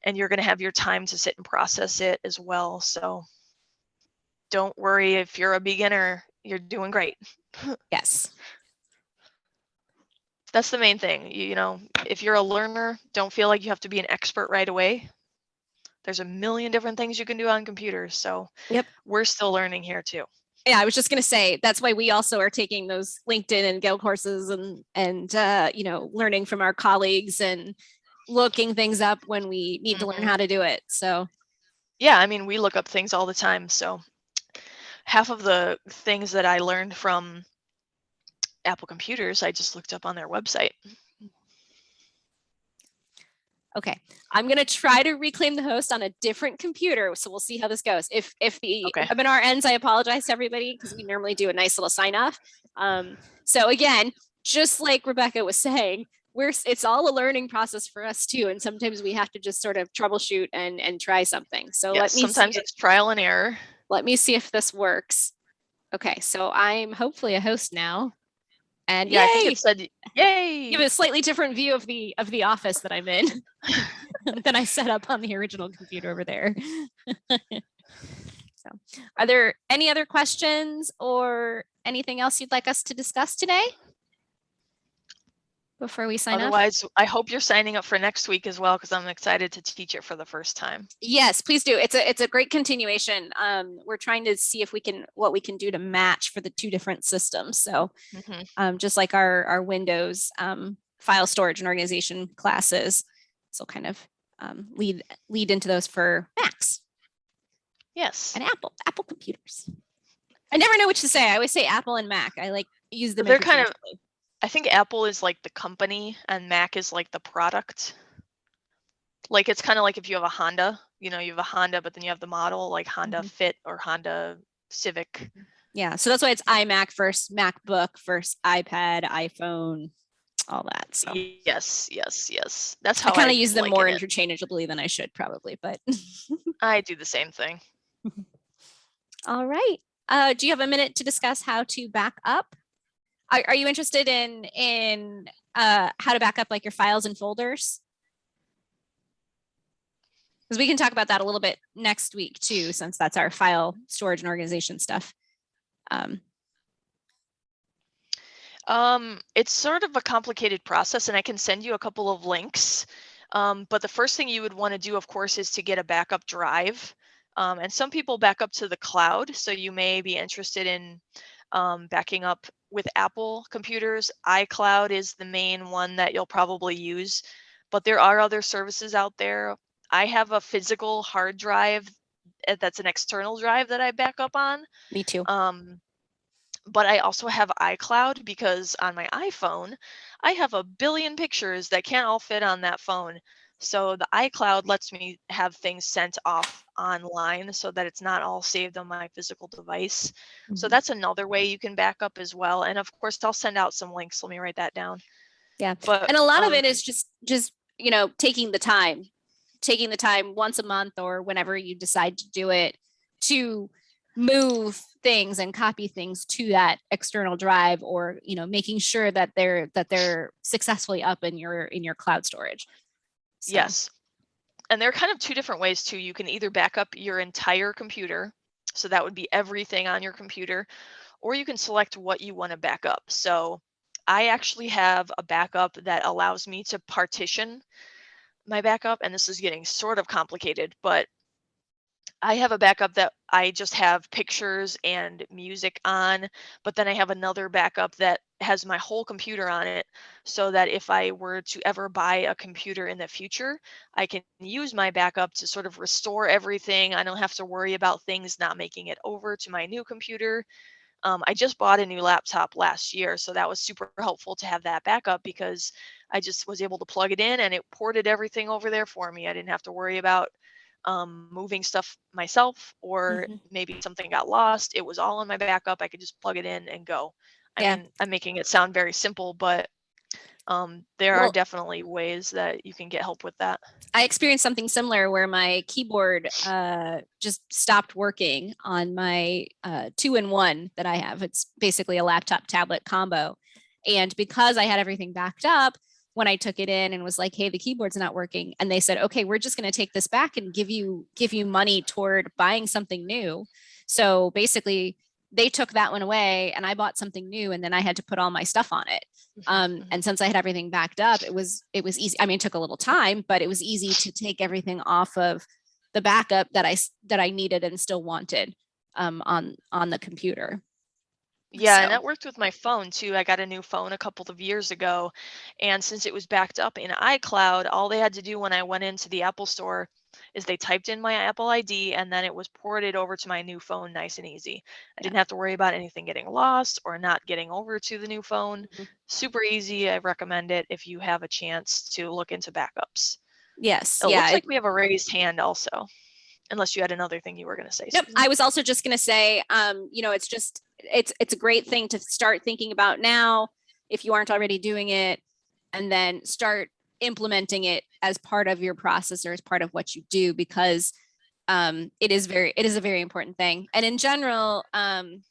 and you're going to have your time to sit and process it as well. So don't worry if you're a beginner, you're doing great. Yes. That's the main thing. You know, if you're a learner, don't feel like you have to be an expert right away. There's a million different things you can do on computers. So yep, we're still learning here too. Yeah, I was just going to say that's why we also are taking those LinkedIn and Gale courses and you know, learning from our colleagues and looking things up when we need to learn how to do it. So yeah, I mean, we look up things all the time. So half of the things that I learned from Apple computers, I just looked up on their website. Okay, I'm going to try to reclaim the host on a different computer. So we'll see how this goes. If the webinar ends, I apologize to everybody because we normally do a nice little sign off. So again, just like Rebecca was saying, it's all a learning process for us too. And sometimes we have to just sort of troubleshoot and try something. So yes, sometimes it's trial and error. Let me see if this works. Okay, so I'm hopefully a host now. And yeah, yay! I think it said yay. You have a slightly different view of the office that I'm in than I set up on the original computer over there. So, are there any other questions or anything else you'd like us to discuss today before we sign off? Otherwise, I hope you're signing up for next week as well because I'm excited to teach it for the first time. Yes, please do. It's a great continuation. We're trying to see if what we can do to match for the two different systems. So just like our Windows file storage and organization classes, so kind of lead into those for Macs. Yes. And Apple computers. I never know which to say. I always say Apple and Mac. I like use them. They're kind of, I think Apple is like the company and Mac is like the product. Like it's kind of like if you have a Honda, you know, you have a Honda, but then you have the model like Honda Fit or Honda Civic. Yeah, so that's why it's iMac first, MacBook first, iPad, iPhone, all that. So yes. That's how I kind of use them more interchangeably than I should probably, but I do the same thing. All right. Do you have a minute to discuss how to back up? Are you interested in how to back up like your files and folders? Because we can talk about that a little bit next week too, since that's our file storage and organization stuff. It's sort of a complicated process and I can send you a couple of links. But the first thing you would want to do, of course, is to get a backup drive. And some people back up to the cloud. So you may be interested in backing up with Apple computers. iCloud is the main one that you'll probably use, but there are other services out there. I have a physical hard drive that's an external drive that I back up on. Me too. But I also have iCloud because on my iPhone, I have a billion pictures that can't all fit on that phone. So the iCloud lets me have things sent off online so that it's not all saved on my physical device. So Mhm. that's another way you can back up as well. And of course, I'll send out some links. Let me write that down. Yeah. But And a lot of it is just, taking the time once a month or whenever you decide to do it to move things and copy things to that external drive, or making sure that they're successfully up in your cloud storage. So yes. And there are kind of two different ways too. You can either back up your entire computer, so that would be everything on your computer, or you can select what you want to back up. So I actually have a backup that allows me to partition my backup, and this is getting sort of complicated, but I have a backup that I just have pictures and music on, but then I have another backup that has my whole computer on it, so that if I were to ever buy a computer in the future, I can use my backup to sort of restore everything. I don't have to worry about things not making it over to my new computer. I just bought a new laptop last year, so that was super helpful to have that backup because I just was able to plug it in and it ported everything over there for me. I didn't have to worry about moving stuff myself, or mhm. maybe something got lost. It was all on my backup. I could just plug it in and go. I Yeah. mean, I'm making it sound very simple, but there are Well, definitely ways that you can get help with that. I experienced something similar where my keyboard just stopped working on my two-in-one that I have. It's basically a laptop tablet combo. And because I had everything backed up, when I took it in and was like, "Hey, the keyboard's not working," and they said, "Okay, we're just going to take this back and give you money toward buying something new." So basically, they took that one away, and I bought something new, and then I had to put all my stuff on it. Mhm. And since I had everything backed up, it was easy. I mean, it took a little time, but it was easy to take everything off of the backup that I needed and still wanted on the computer. Yeah, and So that worked with my phone too. I got a new phone a couple of years ago, and since it was backed up in iCloud, all they had to do when I went into the Apple store is they typed in my Apple ID and then it was ported over to my new phone nice and easy. I yeah. didn't have to worry about anything getting lost or not getting over to the new phone. Mhm. Super easy. I recommend it if you have a chance to look into backups. Yes, It yeah. looks like we have a raised hand also, unless you had another thing you were going to say, Nope. Susan. I was also just going to say, it's a great thing to start thinking about now if you aren't already doing it, and then start implementing it as part of your process or as part of what you do, because it is a very important thing. And in general,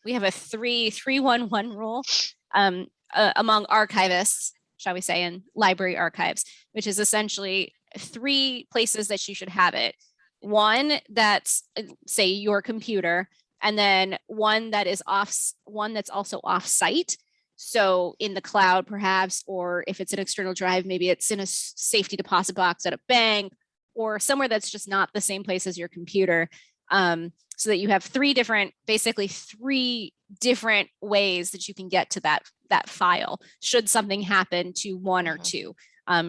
we have a 3-3-1-1 rule among archivists, shall we say, in library archives, which is essentially 3 places that you should have it. One that's, say, your computer, and then one that's also off site. So in the cloud, perhaps, or if it's an external drive, maybe it's in a safety deposit box at a bank, or somewhere that's just not the same place as your computer. So that you have basically three different ways that you can get to that file should something happen to one or Mhm. two.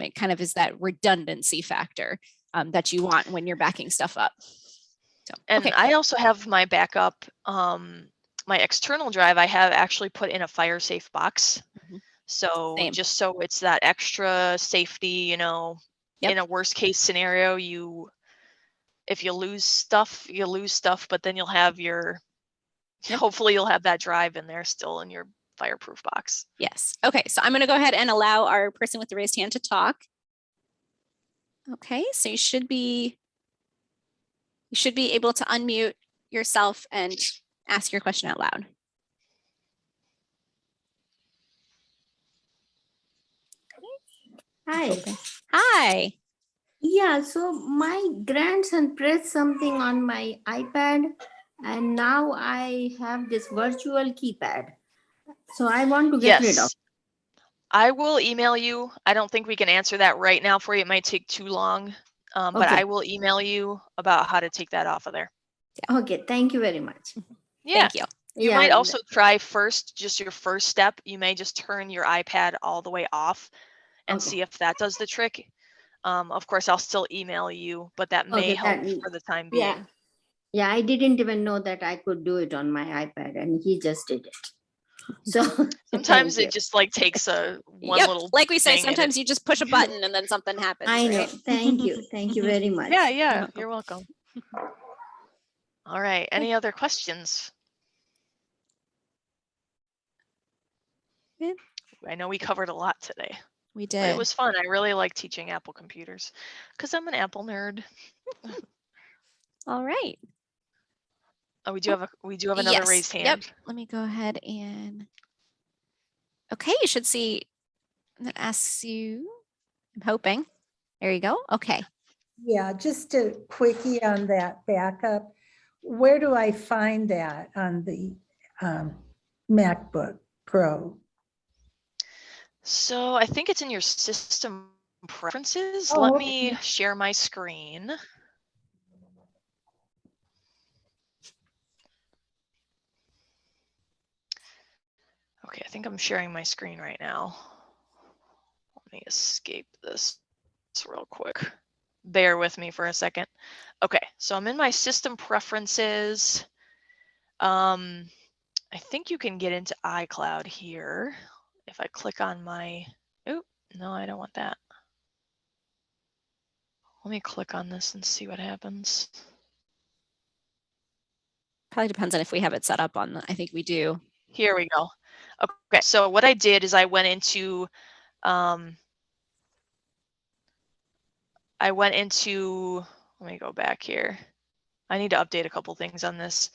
It kind of is that redundancy factor that you want when you're backing stuff up. So, And okay. I also have my backup, my external drive, I have actually put in a fire safe box. Mhm. So Same. just so it's that extra safety, Yep. in a worst case scenario, if you lose stuff, you lose stuff, but then Yep. hopefully you'll have that drive in there still in your fireproof box. Yes. Okay. So I'm going to go ahead and allow our person with the raised hand to talk. Okay. So you should be able to unmute yourself and ask your question out loud. Hi. Okay. Hi. Yeah, so my grandson pressed something on my iPad and now I have this virtual keypad. So I want to get rid of. Yes, I will email you. I don't think we can answer that right now for you. It might take too long, but Okay. I will email you about how to take that off of there. Okay, thank you very much. Yeah. Thank you. You Yeah, might also try first, just your first step. You may just turn your iPad all the way off and okay. see if that does the trick. Of course, I'll still email you, but that may Okay, help for the time yeah. being. Yeah, I didn't even know that I could do it on my iPad and he just did it. So Sometimes thank you. it just like takes a one Yep. little Like we say, thing and sometimes you just push a button and then something happens. I know. Right? Thank you. Thank you very much. yeah, You're yeah, welcome. you're welcome. All right, any other questions? Good. I know we covered a lot today, We but it did. was fun. I really like teaching Apple computers because I'm an Apple nerd. All right. Oh, we do have another Yes. raised hand. Yep. Let me go ahead and. Okay, you should see that asks you. I'm hoping. There you go. Okay. Yeah, just a quickie on that backup. Where do I find that on the MacBook Pro? So I think it's in your system preferences. Oh, Let okay. me share my screen. Okay, I think I'm sharing my screen right now. Let me escape this real quick. Bear with me for a second. Okay, so I'm in my system preferences. I think you can get into iCloud here. If I click on my, oh, no, I don't want that. Let me click on this and see what happens. Probably depends on if we have it set up on the, I think we do. Here we go. Okay, so what I did is I went into, let me go back here. I need to update a couple things on this.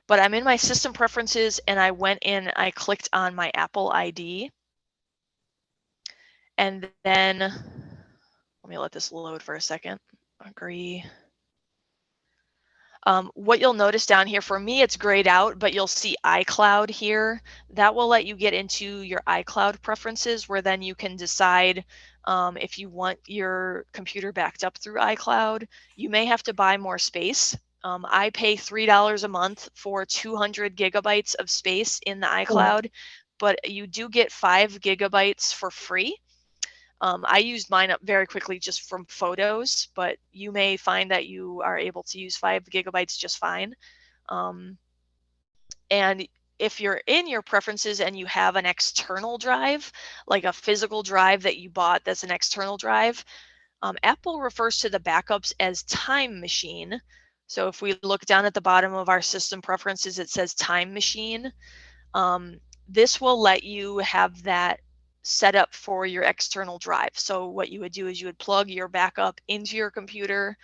But I'm in my system preferences and I went in, I clicked on my Apple ID. And then, let me let this load for a second. Agree. What you'll notice down here, for me, it's grayed out, but you'll see iCloud here. That will let you get into your iCloud preferences, where then you can decide if you want your computer backed up through iCloud. You may have to buy more space. I pay $3 a month for 200 gigabytes of space in the iCloud, but you do get 5 gigabytes for free. I used mine up very quickly just from photos, but you may find that you are able to use 5 gigabytes just fine. And if you're in your preferences and you have an external drive, like a physical drive that you bought that's an external drive, Apple refers to the backups as Time Machine. So if we look down at the bottom of our system preferences, it says Time Machine. This will let you have that set up for your external drive. So what you would do is you would plug your backup into your computer,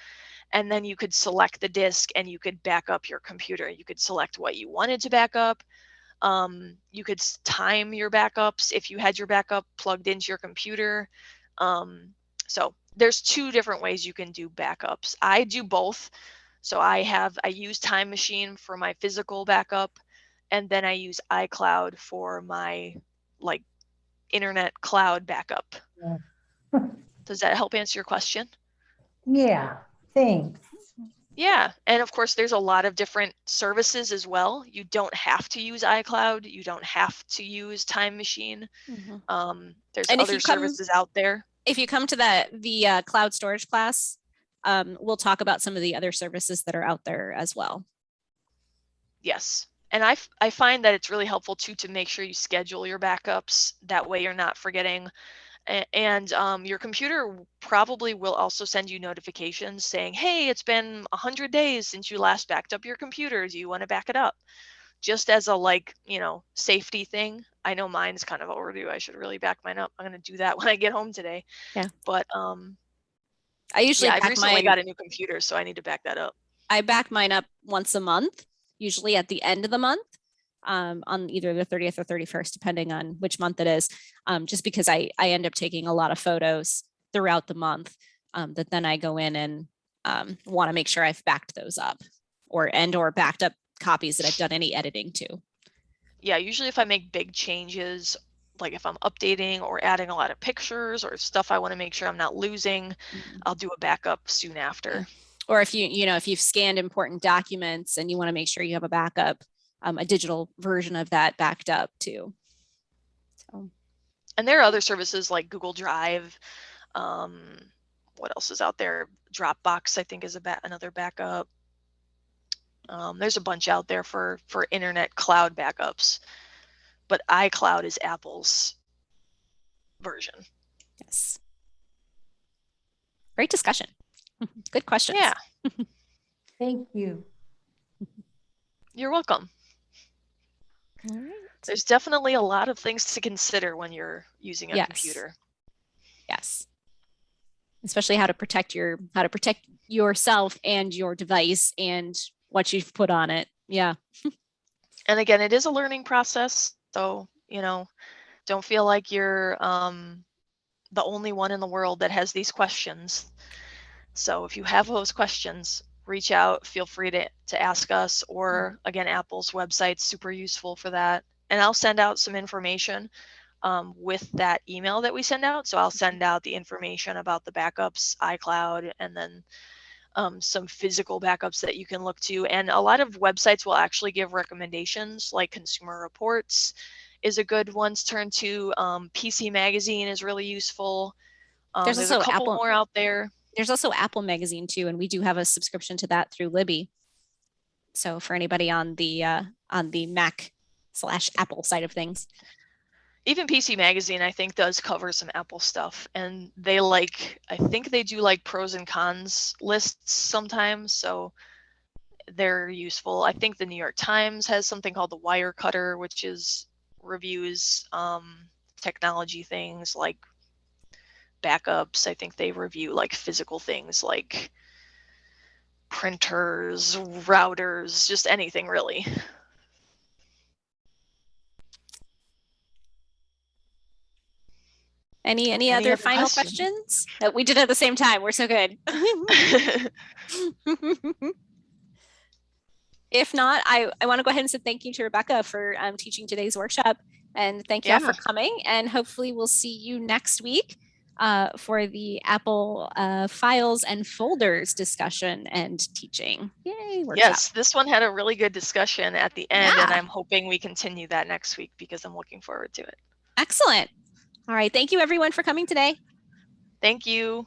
and then you could select the disk and you could back up your computer. You could select what you wanted to back up. You could time your backups if you had your backup plugged into your computer. So there's 2 different ways you can do backups. I do both. So I use Time Machine for my physical backup, and then I use iCloud for my like internet cloud backup. Yeah. Does that help answer your question? Yeah, thanks. Yeah, and of course there's a lot of different services as well. You don't have to use iCloud. You don't have to use Time Machine. There's And other services out there. If you come to the cloud storage class, we'll talk about some of the other services that are out there as well. Yes. And I find that it's really helpful too to make sure you schedule your backups. That way you're not forgetting. And your computer probably will also send you notifications saying, hey, it's been 100 days since you last backed up your computer. Do you want to back it up? Just as a safety thing. I know mine's kind of overdue. I should really back mine up. I'm going to do that when I get home today. Yeah. But I usually I've recently got a new computer, so I need to back that up. I back mine up once a month, usually at the end of the month, on either the 30th or 31st, depending on which month it is, just because I end up taking a lot of photos throughout the month, that then I go in and want to make sure I've backed those up or backed up copies that I've done any editing to. Yeah, usually if I make big changes, like if I'm updating or adding a lot of pictures or stuff I want to make sure I'm not losing, I'll do a backup soon after. Yeah. Or if if you've scanned important documents and you want to make sure you have a backup, a digital version of that backed up too. So. And there are other services like Google Drive. What else is out there? Dropbox, I think, is another backup. There's a bunch out there for internet cloud backups. but iCloud is Apple's version. Yes. Great discussion. Good questions. Yeah, Thank you. you're welcome. All right. There's definitely a lot of things to consider when you're using a Yes. computer. Yes. Especially how to protect yourself and your device and what you've put on it. Yeah. And again, it is a learning process. So, don't feel like you're the only one in the world that has these questions. So if you have those questions, reach out, feel free to ask us, or again, Apple's website's super useful for that. And I'll send out some information with that email that we send out. So I'll send out the information about the backups, iCloud, and then some physical backups that you can look to. And a lot of websites will actually give recommendations, like Consumer Reports is a good one to turn to. PC Magazine is really useful. There's There's also a couple Apple- more out there. There's also Apple Magazine too, and we do have a subscription to that through Libby. So for anybody on the Mac/Apple side of things. Even PC Magazine, I think, does cover some Apple stuff, and I think they do like pros and cons lists sometimes, so they're useful. I think the New York Times has something called the Wire Cutter, which is reviews technology things like backups. I think they review like physical things like printers, routers, just anything really. Any other final questions? No, we did it at the same time. We're so good. If not, I want to go ahead and say thank you to Rebecca for teaching today's workshop, and thank you all for coming. And hopefully we'll see you next week for the Apple files and folders discussion and teaching. Yay! Workshop. Yes, this one had a really good discussion at the end, and I'm hoping we continue that next week because I'm looking forward to it. Excellent. All right. Thank you everyone for coming today. Thank you.